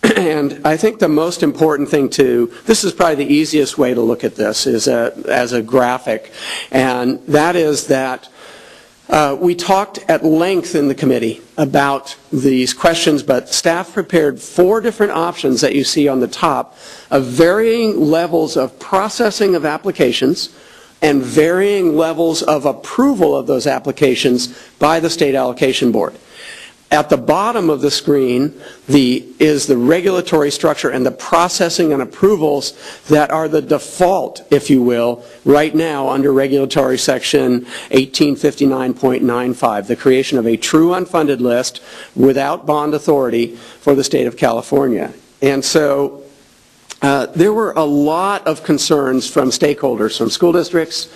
Speaker 7: And I think the most important thing this is probably the easiest way to look at this, is as a graphic, and that is that We talked at length in the committee about these questions, but staff prepared 4 different options that you see on the top of varying levels of processing of applications and varying levels of approval of those applications by the State Allocation Board. At the bottom of the screen is the regulatory structure and the processing and approvals that are the default, if you will, right now under regulatory section 1859.95, the creation of a true unfunded list without bond authority for the state of California. And so there were a lot of concerns from stakeholders, from school districts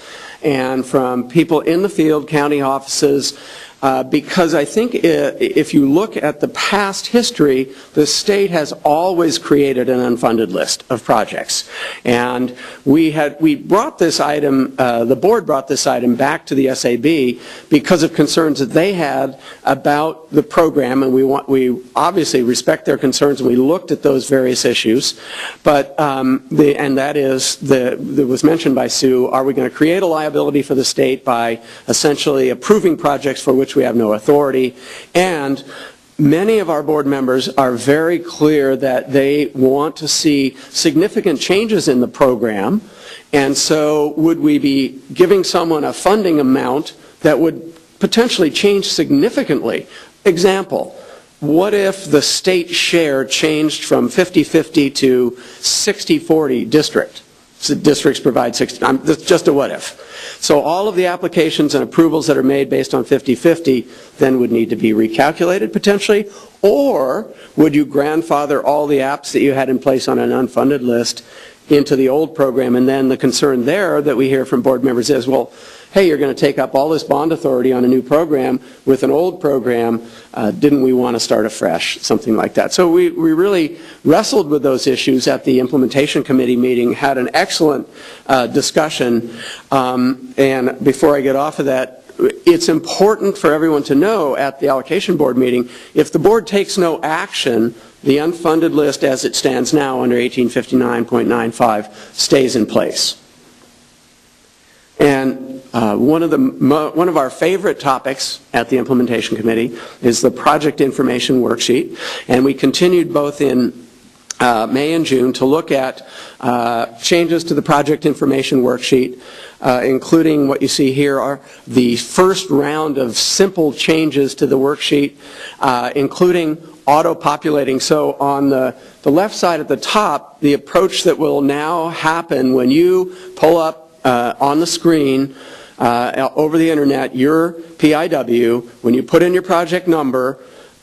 Speaker 7: and from people in the field, county offices, because I think if you look at the past history, the state has always created an unfunded list of projects. And we brought this item, the board brought this item back to the SAB because of concerns that they had about the program, and we obviously respect their concerns, and we looked at those various issues. But and that is, that was mentioned by Sue, are we going to create a liability for the state by essentially approving projects for which we have no authority? And many of our board members are very clear that they want to see significant changes in the program, and so would we be giving someone a funding amount that would potentially change significantly? Example, what if the state share changed from 50-50 to 60-40 district? So districts provide 60, that's just a what if. So all of the applications and approvals that are made based on 50-50 then would need to be recalculated potentially, or would you grandfather all the apps that you had in place on an unfunded list into the old program? And then the concern there that we hear from board members is, well, hey, you're going to take up all this bond authority on a new program with an old program, didn't we want to start afresh, something like that. So we really wrestled with those issues at the implementation committee meeting, had an excellent discussion, and before I get off of that, it's important for everyone to know at the allocation board meeting, if the board takes no action, the unfunded list as it stands now under 1859.95 stays in place. And one of our favorite topics at the implementation committee is the project information worksheet, and we continued both in May and June to look at changes to the project information worksheet, including what you see here are the first round of simple changes to the worksheet, including auto-populating. So on the left side at the top, the approach that will now happen when you pull up on the screen over the internet your PIW, when you put in your project number,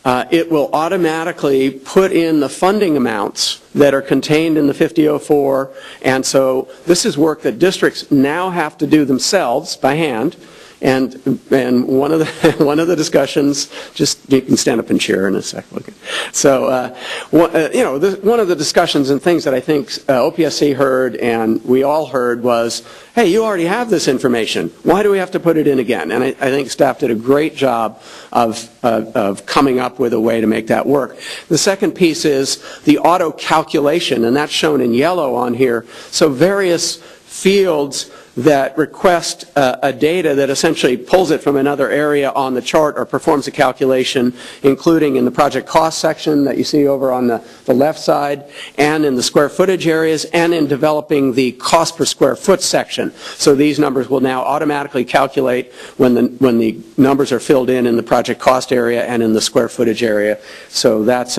Speaker 7: it will automatically put in the funding amounts that are contained in the 5004, and so this is work that districts now have to do themselves by hand. And one of the discussions, just you can stand up and cheer in a sec. Okay. So you know, one of the discussions and things that I think OPSC heard and we all heard was, hey, you already have this information. Why do we have to put it in again? And I think staff did a great job of coming up with a way to make that work. The second piece is the auto calculation, and that's shown in yellow on here. So various fields that request a data that essentially pulls it from another area on the chart or performs a calculation, including in the project cost section that you see over on the left side, and in the square footage areas, and in developing the cost per square foot section. So these numbers will now automatically calculate when the numbers are filled in the project cost area and in the square footage area. So that's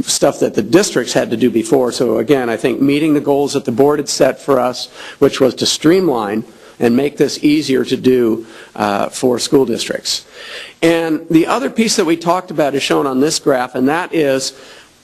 Speaker 7: stuff that the districts had to do before. So again, I think meeting the goals that the board had set for us, which was to streamline and make this easier to do for school districts. And the other piece that we talked about is shown on this graph, and that is,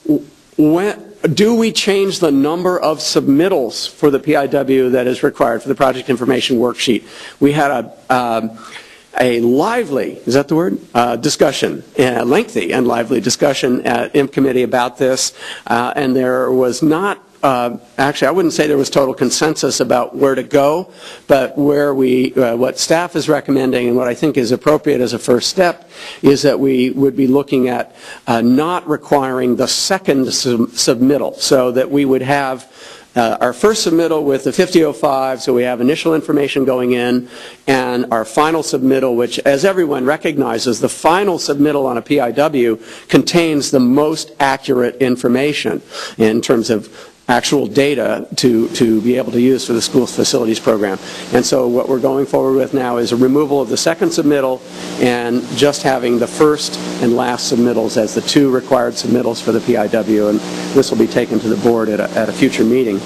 Speaker 7: do we change the number of submittals for the PIW that is required for the project information worksheet? We had a lively, is that the word? Discussion, a lengthy and lively discussion at IMP committee about this, and there was not actually, I wouldn't say there was total consensus about where to go, but where what staff is recommending and what I think is appropriate as a first step is that we would be looking at not requiring the second submittal, so that we would have our first submittal with the 5005, so we have initial information going in, and our final submittal, which, as everyone recognizes, the final submittal on a PIW contains the most accurate information in terms of actual data to be able to use for the school's facilities program. And so what we're going forward with now is a removal of the second submittal and just having the first and last submittals as the two required submittals for the PIW, and this will be taken to the board at a future meeting.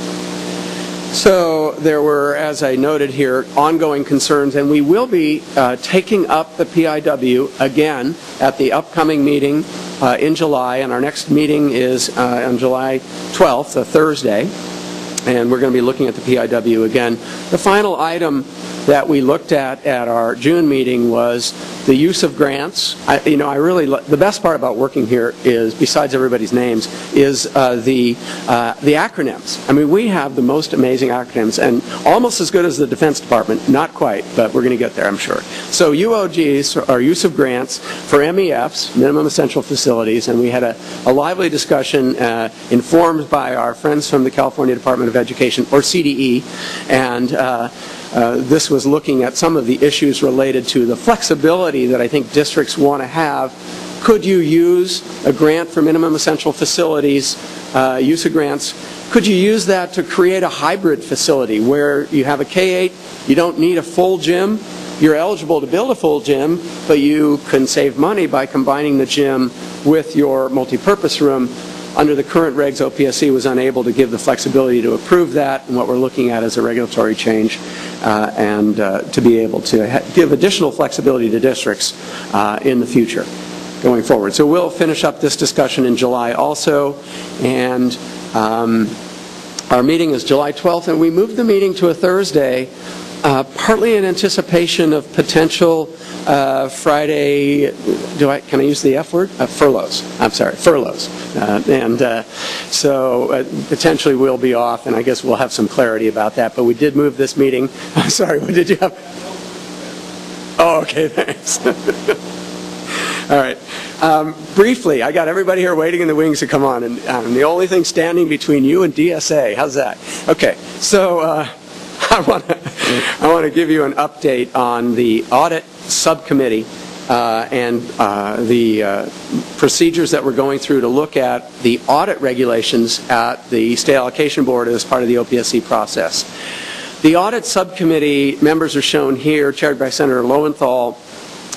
Speaker 7: So there were, as I noted here, ongoing concerns, and we will be taking up the PIW again at the upcoming meeting in July, and our next meeting is on July 12th, a Thursday, and we're going to be looking at the PIW again. The final item that we looked at our June meeting was the use of grants. The best part about working here is, besides everybody's names, is the acronyms. I mean, we have the most amazing acronyms, and almost as good as the Defense Department. Not quite, but we're going to get there, I'm sure. So UOGs are use of grants for MEFs, minimum essential facilities, and we had a lively discussion informed by our friends from the California Department of Education, or CDE, and this was looking at some of the issues related to the flexibility that I think districts want to have. Could you use a grant for minimum essential facilities, use of grants? Could you use that to create a hybrid facility where you have a K-8, you don't need a full gym, you're eligible to build a full gym, but you can save money by combining the gym with your multi-purpose room? Under the current regs, OPSC was unable to give the flexibility to approve that, and what we're looking at is a regulatory change and to be able to give additional flexibility to districts in the future going forward. So we'll finish up this discussion in July also, and our meeting is July 12th, and we moved the meeting to a Thursday, partly in anticipation of potential Friday, can I use the F word? Furloughs. I'm sorry, furloughs. So potentially we'll be off, and I guess we'll have some clarity about that. But we did move this meeting. I'm sorry, what did you have? Oh, okay, thanks. All right. Briefly, I got everybody here waiting in the wings to come on, and I'm the only thing standing between you and DSA. How's that? Okay, so I want to give you an update on the audit subcommittee and the procedures that we're going through to look at the audit regulations at the State Allocation Board as part of the OPSC process. The audit subcommittee members are shown here, chaired by Senator Lowenthal,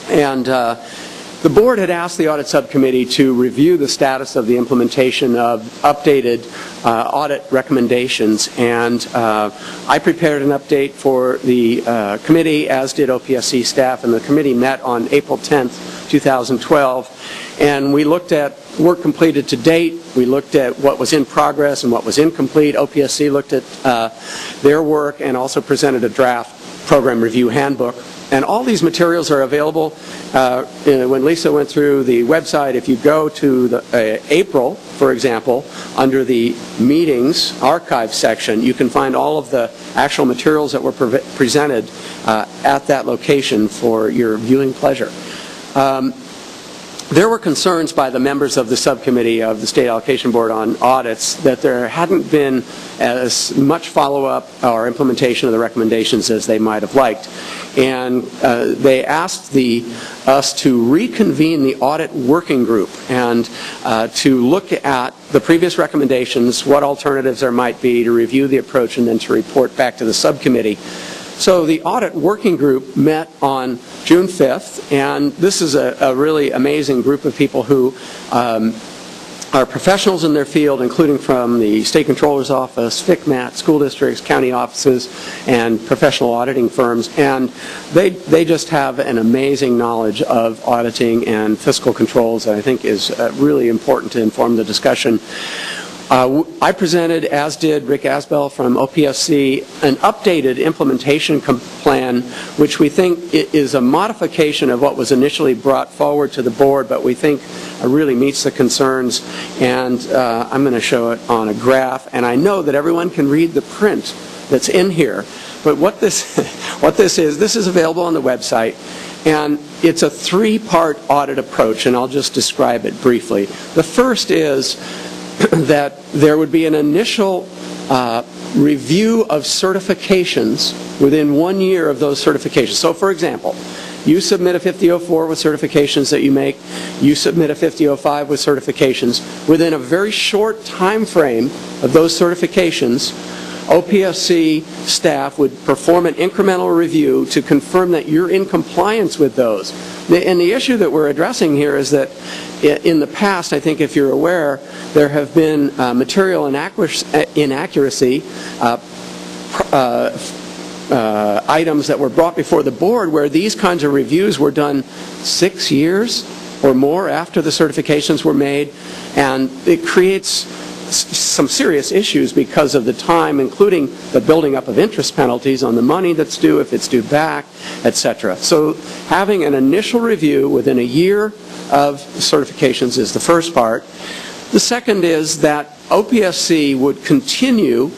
Speaker 7: and the board had asked the audit subcommittee to review the status of the implementation of updated audit recommendations, and I prepared an update for the committee, as did OPSC staff, and the committee met on April 10th, 2012, and we looked at work completed to date, we looked at what was in progress and what was incomplete. OPSC looked at their work and also presented a draft program review handbook. And all these materials are available. When Lisa went through the website, if you go to the April, for example, under the meetings archive section, you can find all of the actual materials that were presented at that location for your viewing pleasure. There were concerns by the members of the subcommittee of the State Allocation Board on audits that there hadn't been as much follow-up or implementation of the recommendations as they might have liked. And they asked us to reconvene the audit working group and to look at the previous recommendations, what alternatives there might be, to review the approach, and then to report back to the subcommittee. So the audit working group met on June 5th, and this is a really amazing group of people who are professionals in their field, including from the State Controller's Office, FCMAT, school districts, county offices, and professional auditing firms. And they just have an amazing knowledge of auditing and fiscal controls that I think is really important to inform the discussion. I presented, as did Rick Asbell from OPSC, an updated implementation plan, which we think is a modification of what was initially brought forward to the board, but we think really meets the concerns. And I'm going to show it on a graph. And I know that everyone can read the print that's in here, but what this is available on the website. And it's a three-part audit approach, and I'll just describe it briefly. The first is that there would be an initial review of certifications within 1 year of those certifications. So for example, you submit a 5004 with certifications that you make, you submit a 5005 with certifications. Within a very short time frame of those certifications, OPSC staff would perform an incremental review to confirm that you're in compliance with those. And the issue that we're addressing here is that in the past, I think if you're aware, there have been material inaccuracy items that were brought before the board where these kinds of reviews were done 6 years or more after the certifications were made, and it creates some serious issues because of the time, including the building up of interest penalties on the money that's due, if it's due back, etc. So having an initial review within a year of certifications is the first part. The second is that OPSC would continue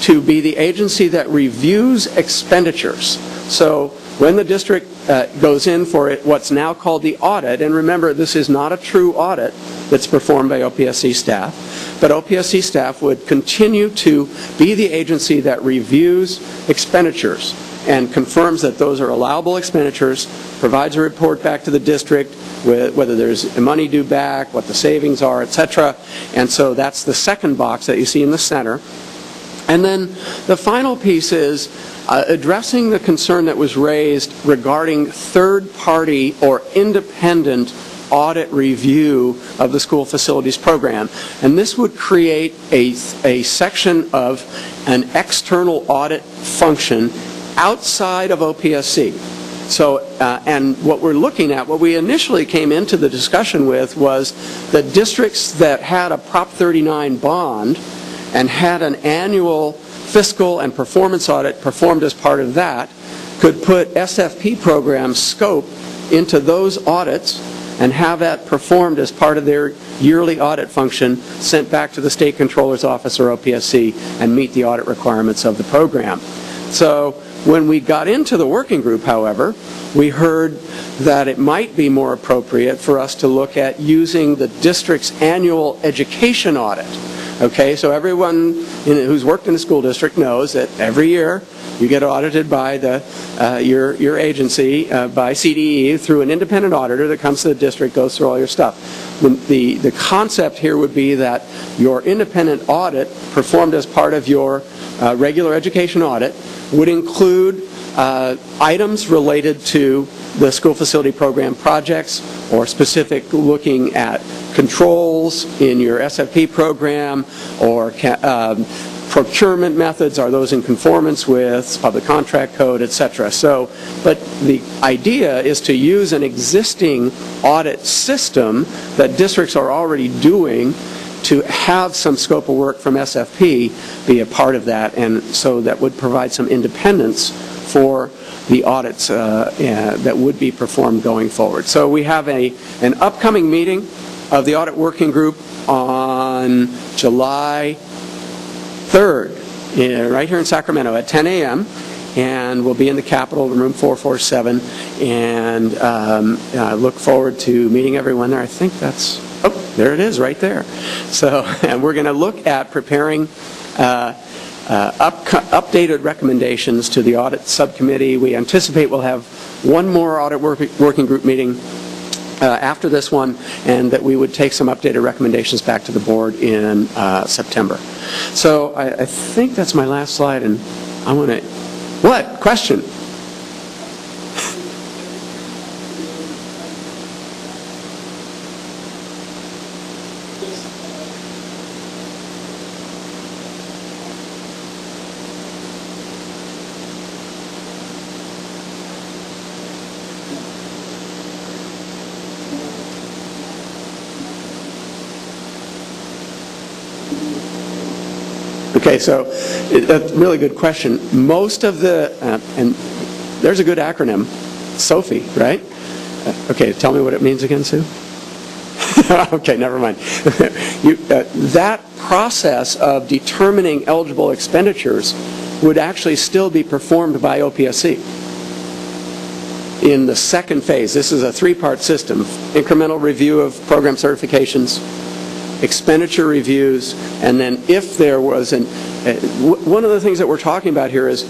Speaker 7: to be the agency that reviews expenditures. So when the district goes in for what's now called the audit, and remember this is not a true audit that's performed by OPSC staff, but OPSC staff would continue to be the agency that reviews expenditures and confirms that those are allowable expenditures, provides a report back to the district with whether there's money due back, what the savings are, etc. And so that's the second box that you see in the center. And then the final piece is addressing the concern that was raised regarding third-party or independent audit review of the school facilities program. And this would create a section of an external audit function outside of OPSC. So, and what we're looking at, what we initially came into the discussion with was the districts that had a Prop 39 bond and had an annual fiscal and performance audit performed as part of that, could put SFP program scope into those audits and have that performed as part of their yearly audit function, sent back to the State Controller's Office or OPSC and meet the audit requirements of the program. So when we got into the working group, however, we heard that it might be more appropriate for us to look at using the district's annual education audit. Okay, so everyone who's worked in a school district knows that every year you get audited by your agency, by CDE, through an independent auditor that comes to the district, goes through all your stuff. The concept here would be that your independent audit performed as part of your regular education audit would include items related to the school facility program projects, or specific looking at controls in your SFP program, or procurement methods, are those in conformance with public contract code, etc. So, but the idea is to use an existing audit system that districts are already doing to have some scope of work from SFP be a part of that, and so that would provide some independence for the audits that would be performed going forward. So we have an upcoming meeting of the audit working group on July 3rd, right here in Sacramento at 10 a.m. and we'll be in the Capitol, room 447, and look forward to meeting everyone there. I think that's, oh, there it is right there. So, and we're going to look at preparing updated recommendations to the audit subcommittee. We anticipate we'll have one more audit working group meeting after this one, and that we would take some updated recommendations back to the board in September. So I think that's my last slide, and I want to, what? Question? Okay, so that's a really good question. Most of the, and there's a good acronym, SOFI, right? Okay, tell me what it means again, Sue. Okay, never mind. That process of determining eligible expenditures would actually still be performed by OPSC in the second phase. This is a three-part system: incremental review of program certifications, expenditure reviews, and then if there was one of the things that we're talking about here is,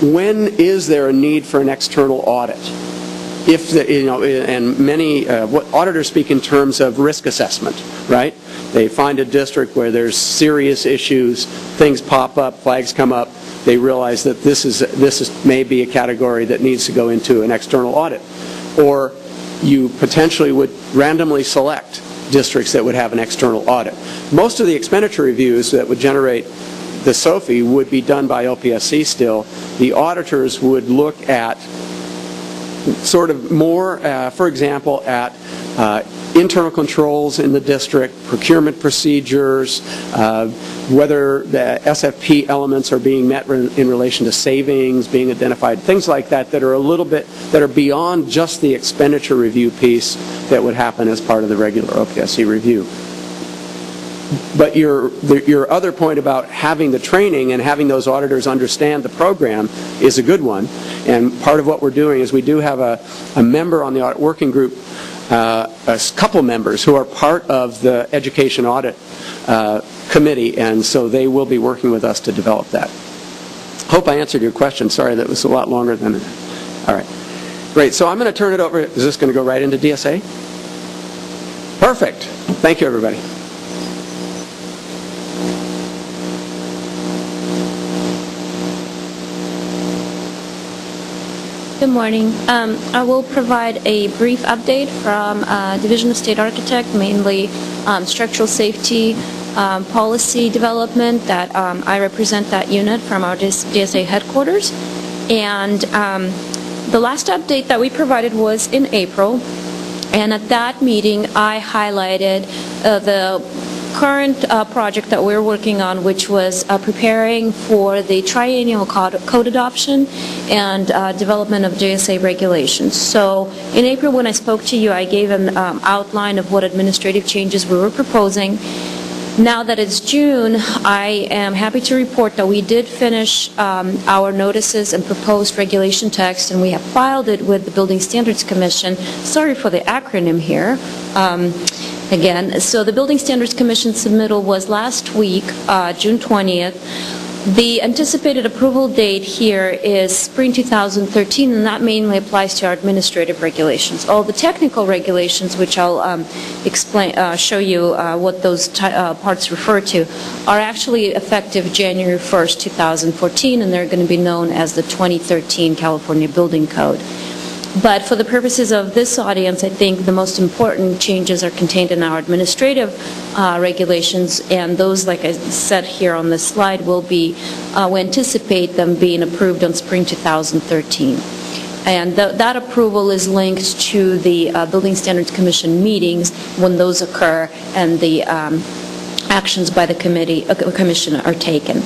Speaker 7: when is there a need for an external audit? If and many what auditors speak in terms of risk assessment, right? They find a district where there's serious issues, things pop up, flags come up, they realize that this is maybe a category that needs to go into an external audit. Or you potentially would randomly select districts that would have an external audit. Most of the expenditure reviews that would generate the SOFI would be done by OPSC still. The auditors would look at sort of more, for example, at internal controls in the district, procurement procedures, whether the SFP elements are being met in relation to savings, being identified, things like that that are a little bit, that are beyond just the expenditure review piece that would happen as part of the regular OPSC review. But your other point about having the training and having those auditors understand the program is a good one. And part of what we're doing is we do have a member on the audit working group, a couple members who are part of the education audit committee, and so they will be working with us to develop that. Hope I answered your question. Sorry, that was a lot longer than it. All right. Great. So I'm going to turn it over. Is this going to go right into DSA? Perfect. Thank you, everybody.
Speaker 8: Good morning. I will provide a brief update from Division of State Architect, mainly structural safety policy development. That I represent that unit from our DSA headquarters. And the last update that we provided was in April. And at that meeting, I highlighted the current project that we're working on, which was preparing for the triennial code adoption and development of JSA regulations. So in April, when I spoke to you, I gave an outline of what administrative changes we were proposing. Now that it's June, I am happy to report that we did finish our notices and proposed regulation text, and we have filed it with the Building Standards Commission. Sorry for the acronym here. Again, so the Building Standards Commission submittal was last week, June 20th. The anticipated approval date here is spring 2013, and that mainly applies to our administrative regulations. All the technical regulations, which I'll show you what those parts refer to, are actually effective January 1st, 2014, and they're going to be known as the 2013 California Building Code. But for the purposes of this audience, I think the most important changes are contained in our administrative regulations, and those, like I said here on this slide, will be, we anticipate them being approved on spring 2013. And that approval is linked to the Building Standards Commission meetings when those occur and the actions by the commission are taken.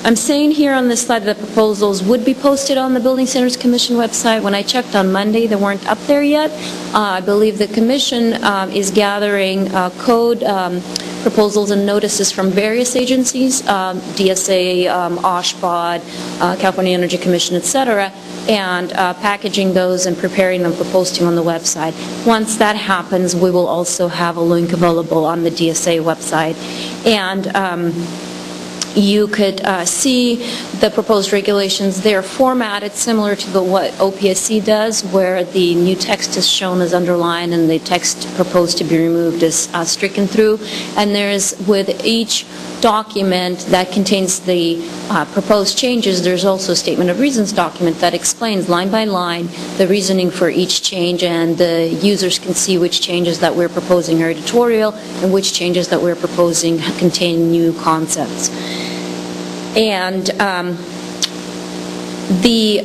Speaker 8: I'm saying here on this slide that proposals would be posted on the Building Standards Commission website. When I checked on Monday, they weren't up there yet. I believe the Commission is gathering code proposals and notices from various agencies, DSA, OSHBOD, California Energy Commission, etc., and packaging those and preparing them for posting on the website. Once that happens, we will also have a link available on the DSA website. And you could see the proposed regulations. They're formatted similar to what OPSC does, where the new text is shown as underlined and the text proposed to be removed is stricken through. And there's, with each document that contains the proposed changes, there's also a statement of reasons document that explains line by line the reasoning for each change, and the users can see which changes that we're proposing are editorial and which changes that we're proposing contain new concepts. And the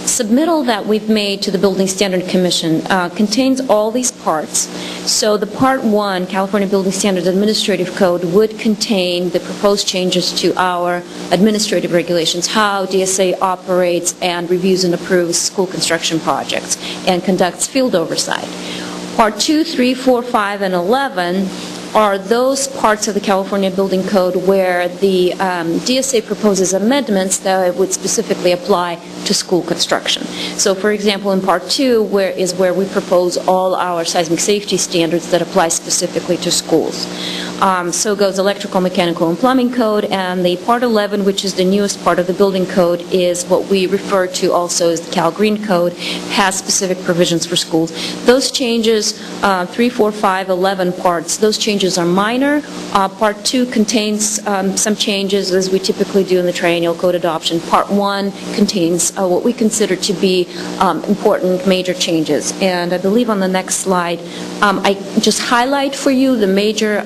Speaker 8: submittal that we've made to the Building Standard Commission contains all these parts. So the Part 1, California Building Standards Administrative Code, would contain the proposed changes to our administrative regulations, how DSA operates and reviews and approves school construction projects and conducts field oversight. Part 2, 3, 4, 5, and 11 are those parts of the California Building Code where the DSA proposes amendments that would specifically apply to school construction. So, for example, in Part 2 where we propose all our seismic safety standards that apply specifically to schools. So goes electrical, mechanical, and plumbing code, and the Part 11, which is the newest part of the building code, is what we refer to also as the Cal Green Code, has specific provisions for schools. Those changes, 3, 4, 5, 11 parts, those changes are minor. Part 2 contains some changes, as we typically do in the triennial code adoption. Part 1 contains what we consider to be important major changes. And I believe on the next slide, I just highlight for you the major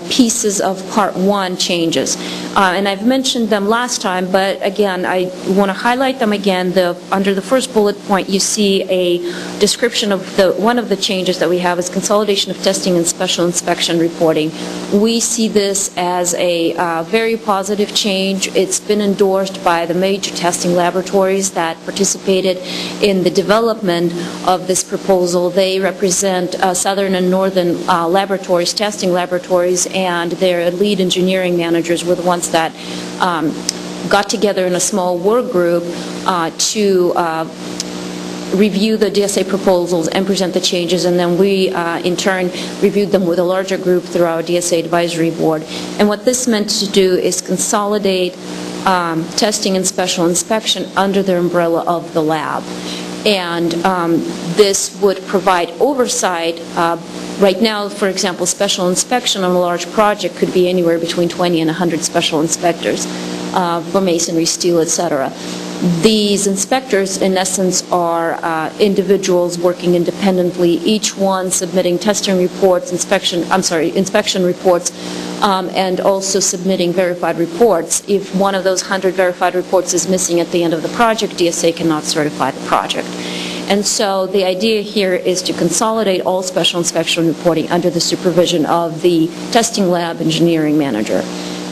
Speaker 8: pieces of Part 1 changes. And I've mentioned them last time, but again, I want to highlight them again. Under the first bullet point, you see a description of one of the changes that we have is consolidation of testing and special inspection reporting. We see this as a very positive change. It's been endorsed by the major testing laboratories that participated in the development of this proposal. They represent Southern and Northern laboratories, testing laboratories, and their lead engineering managers were the ones that got together in a small work group to review the DSA proposals and present the changes, and then we in turn reviewed them with a larger group through our DSA advisory board. And what this meant to do is consolidate testing and special inspection under the umbrella of the lab. And this would provide oversight. Right now, for example, special inspection on a large project could be anywhere between 20 and 100 special inspectors for masonry, steel, etc. These inspectors, in essence, are individuals working independently, each one submitting testing reports, inspection reports, and also submitting verified reports. If one of those 100 verified reports is missing at the end of the project, DSA cannot certify the project. And so the idea here is to consolidate all special inspection reporting under the supervision of the testing lab engineering manager.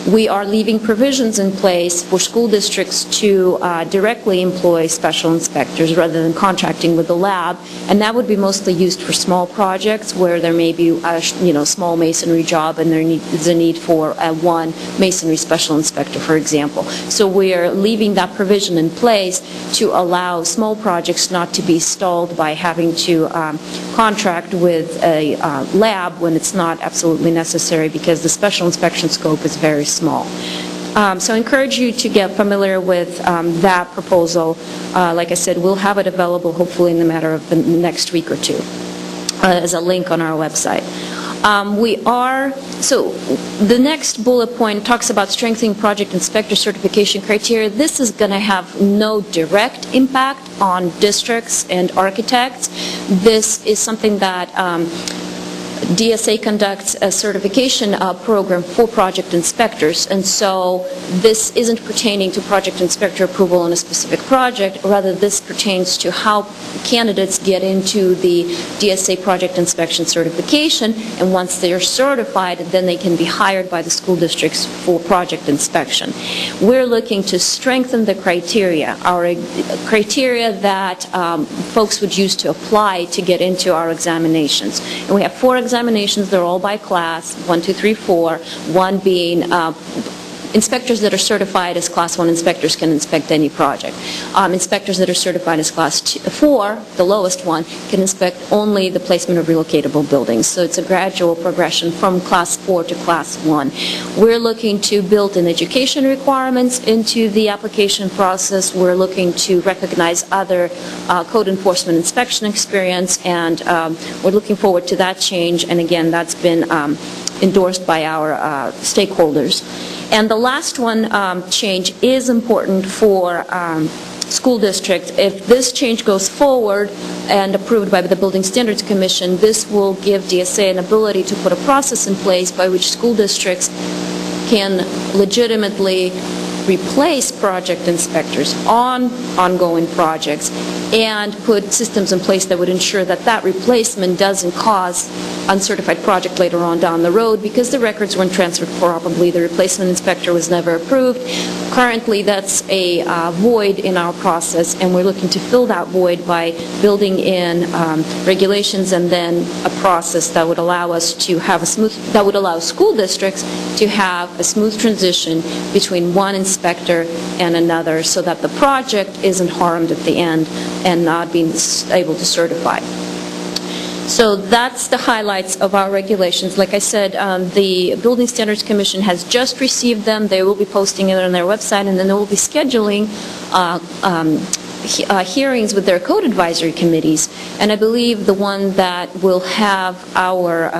Speaker 8: We are leaving provisions in place for school districts to directly employ special inspectors rather than contracting with the lab, and that would be mostly used for small projects where there may be a small masonry job and there is a need for one masonry special inspector, for example. So we are leaving that provision in place to allow small projects not to be stalled by having to contract with a lab when it's not absolutely necessary, because the special inspection scope is very small. So I encourage you to get familiar with that proposal. Like I said, we'll have it available hopefully in the matter of the next week or two as a link on our website. So the next bullet point talks about strengthening project inspector certification criteria. This is going to have no direct impact on districts and architects. This is something that DSA conducts a certification program for project inspectors, and so this isn't pertaining to project inspector approval on a specific project. Rather, this pertains to how candidates get into the DSA project inspection certification, and once they are certified, then they can be hired by the school districts for project inspection. We're looking to strengthen the criteria, our criteria that folks would use to apply to get into our examinations. And we have 4 examinations. They're all by class, 1, 2, 3, 4, one being inspectors that are certified as Class 1 inspectors can inspect any project. Inspectors that are certified as Class 4, the lowest one, can inspect only the placement of relocatable buildings. So it's a gradual progression from Class 4 to Class 1. We're looking to build in education requirements into the application process. We're looking to recognize other code enforcement inspection experience, and we're looking forward to that change. And again, that's been endorsed by our stakeholders. And the last one change is important for school districts. If this change goes forward and approved by the Building Standards Commission, this will give DSA an ability to put a process in place by which school districts can legitimately replace project inspectors on ongoing projects and put systems in place that would ensure that that replacement doesn't cause uncertified project later on down the road because the records weren't transferred properly, the replacement inspector was never approved. Currently, that's a void in our process, and we're looking to fill that void by building in regulations and then a process that would allow us to have that would allow school districts to have a smooth transition between one inspector and another so that the project isn't harmed at the end and not being able to certify. So that's the highlights of our regulations. Like I said, the Building Standards Commission has just received them. They will be posting it on their website, and then they will be scheduling hearings with their code advisory committees. And I believe the one that will have our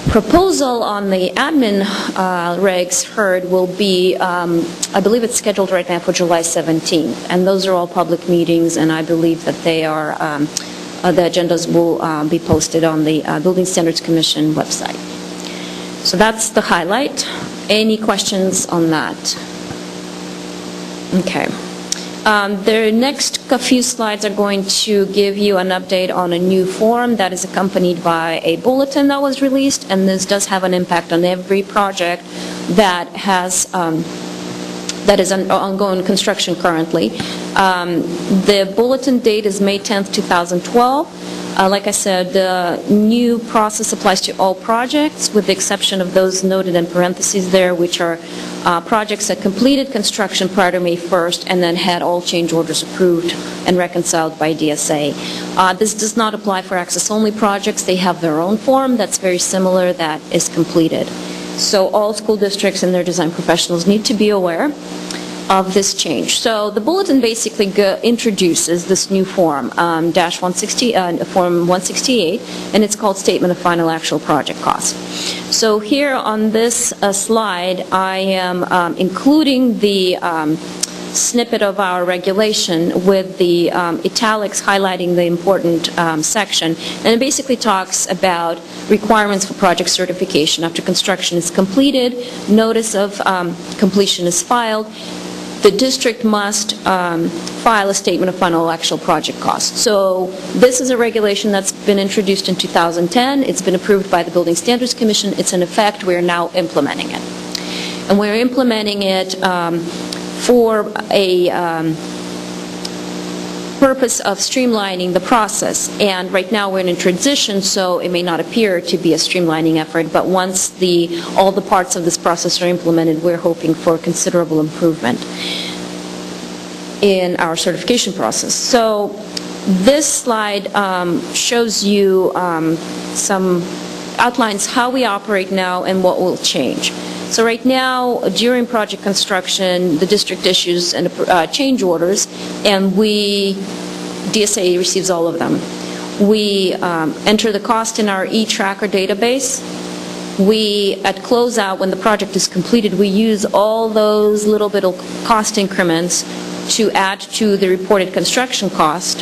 Speaker 8: proposal on the admin regs heard will be, I believe it's scheduled right now for July 17th. And those are all public meetings, and I believe that they are, the agendas will be posted on the Building Standards Commission website. So that's the highlight. Any questions on that? Okay. The next few slides are going to give you an update on a new form that is accompanied by a bulletin that was released, and this does have an impact on every project that has that is ongoing construction currently. The bulletin date is May 10th, 2012. Like I said, the new process applies to all projects with the exception of those noted in parentheses there, which are projects that completed construction prior to May 1st and then had all change orders approved and reconciled by DSA. This does not apply for access-only projects. They have their own form that's very similar that is completed. So all school districts and their design professionals need to be aware of this change. So the bulletin basically introduces this new form, Form 168, and it's called Statement of Final Actual Project Cost. So here on this slide, I am including the snippet of our regulation with the italics highlighting the important section, and it basically talks about requirements for project certification. After construction is completed, notice of completion is filed. The district must file a statement of final actual project cost. So this is a regulation that's been introduced in 2010. It's been approved by the Building Standards Commission. It's in effect. We're now implementing it. And we're implementing it for a purpose of streamlining the process. And right now we're in a transition, so it may not appear to be a streamlining effort, but once all the parts of this process are implemented, we're hoping for considerable improvement in our certification process. So this slide shows you outlines how we operate now and what will change. So right now, during project construction, the district issues change orders, and DSA receives all of them. We enter the cost in our e-tracker database. At closeout, when the project is completed, we use all those little bit of cost increments to add to the reported construction cost,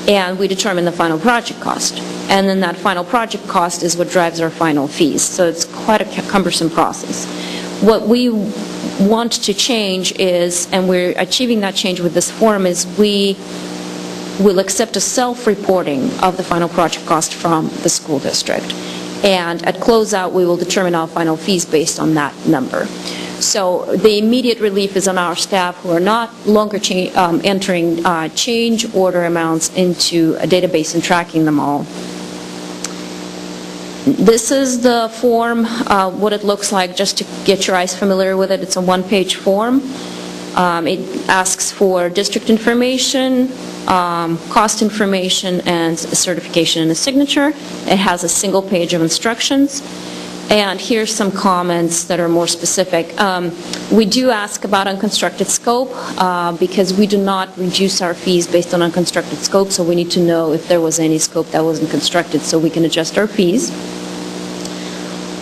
Speaker 8: and we determine the final project cost. And then that final project cost is what drives our final fees. So it's quite a cumbersome process. What we want to change is, and we're achieving that change with this form, is we will accept a self-reporting of the final project cost from the school district. And at closeout, we will determine our final fees based on that number. So the immediate relief is on our staff who are not longer entering change order amounts into a database and tracking them all. This is the form, what it looks like, just to get your eyes familiar with it. It's a one-page form. It asks for district information, cost information, and a certification and a signature. It has a single page of instructions. And here's some comments that are more specific. We do ask about unconstructed scope because we do not reduce our fees based on unconstructed scope, so we need to know if there was any scope that wasn't constructed so we can adjust our fees.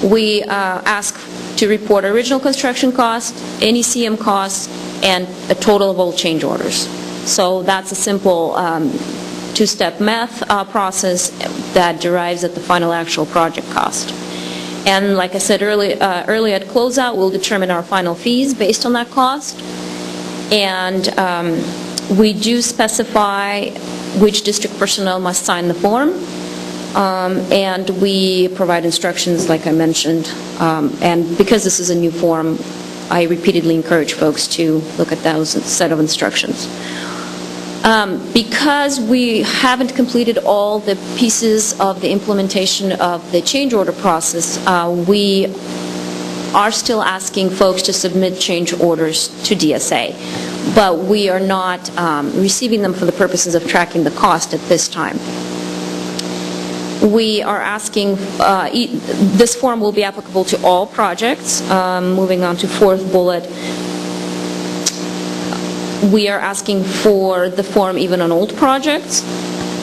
Speaker 8: We ask to report original construction cost, any CM costs, and a total of all change orders. So that's a simple two-step math process that derives at the final actual project cost. And like I said early at closeout, we'll determine our final fees based on that cost. And we do specify which district personnel must sign the form. and we provide instructions, like I mentioned. And because this is a new form, I repeatedly encourage folks to look at those set of instructions. Because we haven't completed all the pieces of the implementation of the change order process, we are still asking folks to submit change orders to DSA, but we are not receiving them for the purposes of tracking the cost at this time. We are asking, this form will be applicable to all projects. Moving on to fourth bullet, we are asking for the form even on old projects,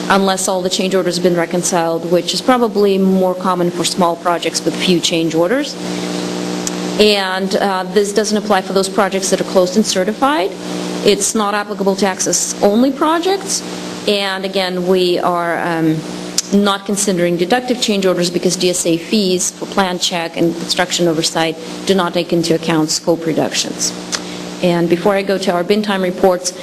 Speaker 8: unless all the change orders have been reconciled, which is probably more common for small projects with few change orders. And this doesn't apply for those projects that are closed and certified. It's not applicable to access-only projects. And again, we are not considering deductive change orders because DSA fees for plan check and construction oversight do not take into account scope reductions. And before I go to our bin time reports,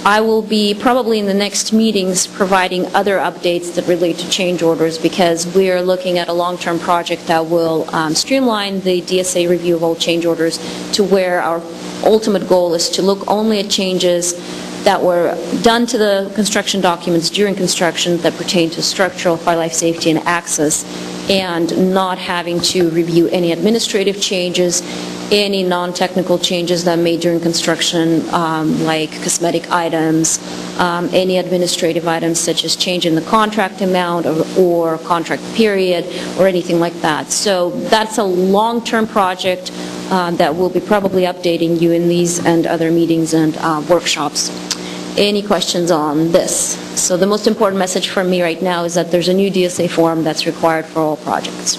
Speaker 8: I will be probably in the next meetings providing other updates that relate to change orders, because we are looking at a long-term project that will streamline the DSA review of all change orders to where our ultimate goal is to look only at changes that were done to the construction documents during construction that pertain to structural, fire life safety, and access, and not having to review any administrative changes, any non-technical changes that made during construction, like cosmetic items, any administrative items such as change in the contract amount or contract period or anything like that. So that's a long-term project that we'll be probably updating you in these and other meetings and workshops. Any questions on this? So the most important message from me right now is that there's a new DSA form that's required for all projects.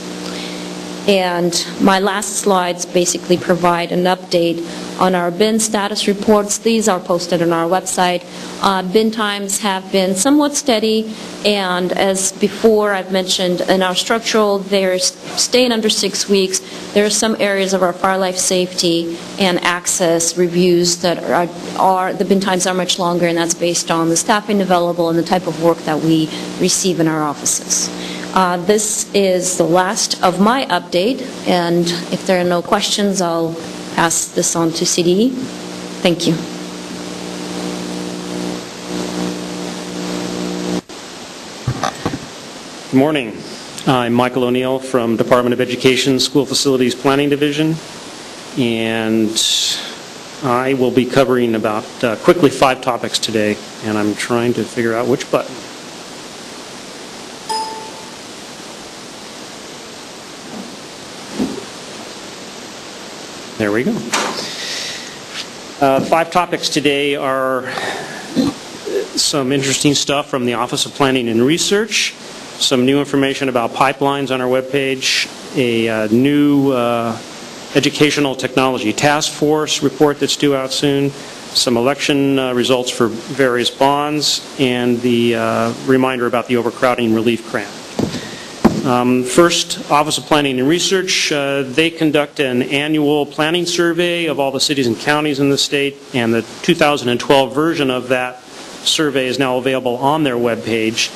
Speaker 8: And my last slides basically provide an update on our bin status reports. These are posted on our website. Bin times have been somewhat steady, and as before I've mentioned, in our structural, they're staying under 6 weeks. There are some areas of our fire life safety and access reviews that the bin times are much longer, and that's based on the staffing available and the type of work that we receive in our offices. This is the last of my update, and if there are no questions, I'll pass this on to CD. Thank you.
Speaker 9: Good morning. I'm Michael O'Neill from Department of Education School Facilities Planning Division, and I will be covering about quickly 5 topics today, and I'm trying to figure out which button. There we go. 5 topics today are some interesting stuff from the Office of Planning and Research, some new information about pipelines on our webpage, a new Educational Technology Task Force report that's due out soon, some election results for various bonds, and the reminder about the overcrowding relief grant. First, Office of Planning and Research, they conduct an annual planning survey of all the cities and counties in the state, and the 2012 version of that survey is now available on their webpage,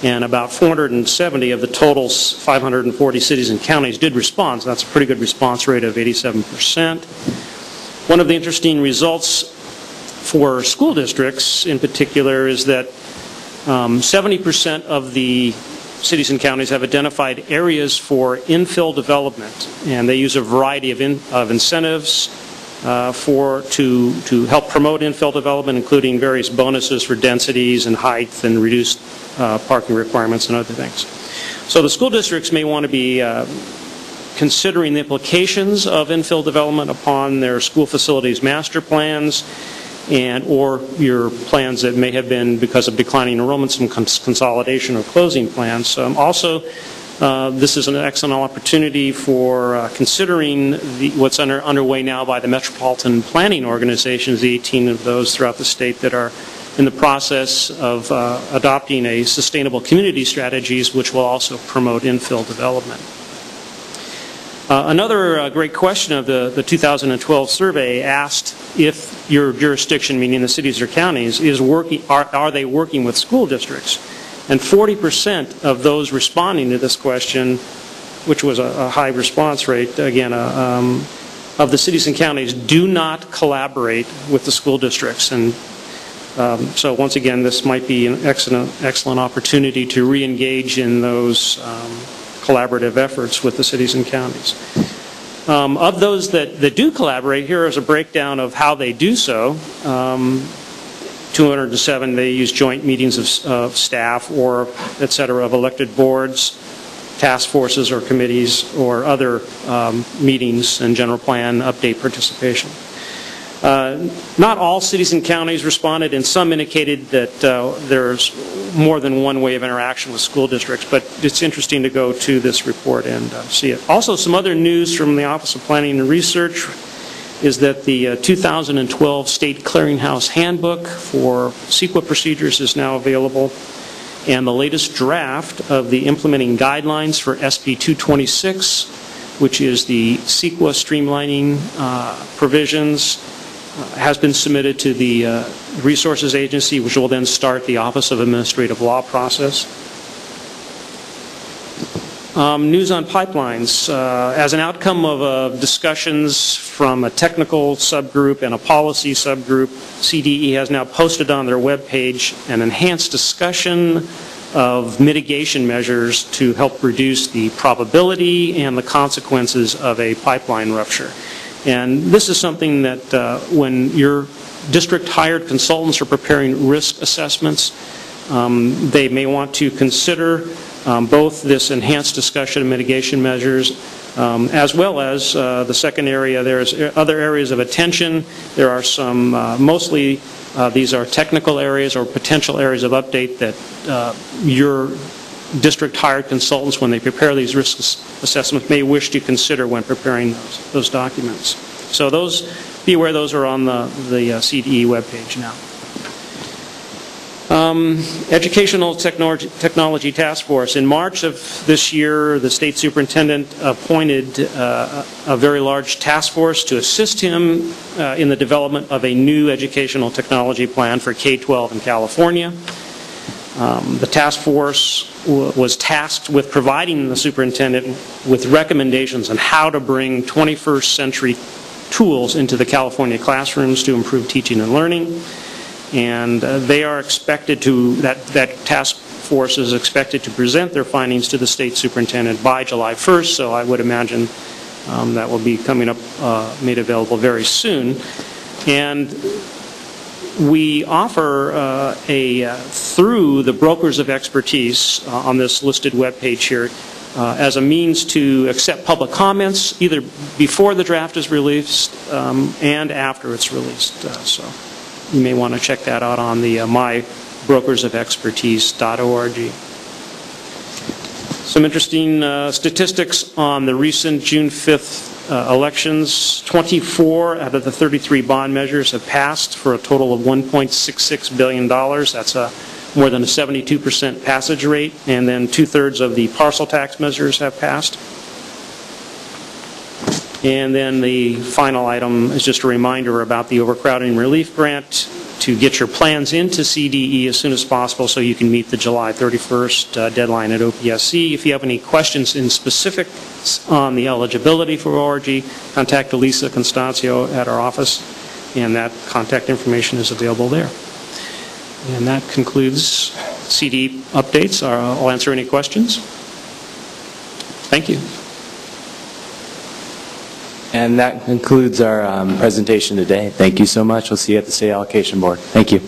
Speaker 9: and about 470 of the total 540 cities and counties did respond, so that's a pretty good response rate of 87%. One of the interesting results for school districts in particular is that 70% of the cities and counties have identified areas for infill development, and they use a variety of incentives to help promote infill development, including various bonuses for densities and height and reduced parking requirements and other things. So the school districts may want to be considering the implications of infill development upon their school facilities master plans or your plans that may have been because of declining enrollment, some consolidation or closing plans. Also, this is an excellent opportunity for considering what's underway now by the metropolitan planning organizations, the 18 of those throughout the state that are in the process of adopting a sustainable community strategies, which will also promote infill development. Another great question of the 2012 survey asked if your jurisdiction, meaning the cities or counties, are they working with school districts? And 40% of those responding to this question, which was a high response rate, again, of the cities and counties, do not collaborate with the school districts. And so once again, this might be an excellent opportunity to re-engage in those collaborative efforts with the cities and counties. Of those that do collaborate, here is a breakdown of how they do so. 207, they use joint meetings of staff or, et cetera, of elected boards, task forces or committees, or other meetings and general plan update participation. Not all cities and counties responded, and some indicated that there's more than one way of interaction with school districts, but it's interesting to go to this report and see it. Also, some other news from the Office of Planning and Research is that the 2012 State Clearinghouse Handbook for CEQA procedures is now available, and the latest draft of the implementing guidelines for SB 226, which is the CEQA streamlining provisions, has been submitted to the Resources Agency, which will then start the Office of Administrative Law process. News on pipelines. As an outcome of discussions from a technical subgroup and a policy subgroup, CDE has now posted on their webpage an enhanced discussion of mitigation measures to help reduce the probability and the consequences of a pipeline rupture. And this is something that when your district hired consultants are preparing risk assessments, they may want to consider both this enhanced discussion of mitigation measures as well as the second area. There's other areas of attention. There are some, mostly these are technical areas or potential areas of update that your district hired consultants, when they prepare these risk assessments, may wish to consider when preparing those documents. So those, be aware those are on the CDE webpage now. Educational Technology Task Force. In March of this year, the state superintendent appointed a very large task force to assist him in the development of a new educational technology plan for K-12 in California. The task force was tasked with providing the superintendent with recommendations on how to bring 21st century tools into the California classrooms to improve teaching and learning. And they are expected to, that task force is expected to present their findings to the state superintendent by July 1st, so I would imagine that will be coming up, made available very soon. And we offer through the brokers of expertise on this listed webpage here as a means to accept public comments either before the draft is released and after it's released. So you may want to check that out on the mybrokersofexpertise.org. Some interesting statistics on the recent June 5th elections. 24 out of the 33 bond measures have passed for a total of $1.66 billion. That's more than a 72% passage rate. And then 2/3 of the parcel tax measures have passed. And then the final item is just a reminder about the overcrowding relief grant to get your plans into CDE as soon as possible so you can meet the July 31st deadline at OPSC. If you have any questions in specific on the eligibility for ORG, contact Elisa Constancio at our office, and that contact information is available there. And that concludes CDE updates. I'll answer any questions. Thank you.
Speaker 6: And that concludes our presentation today. Thank you so much. We'll see you at the State Allocation Board. Thank you.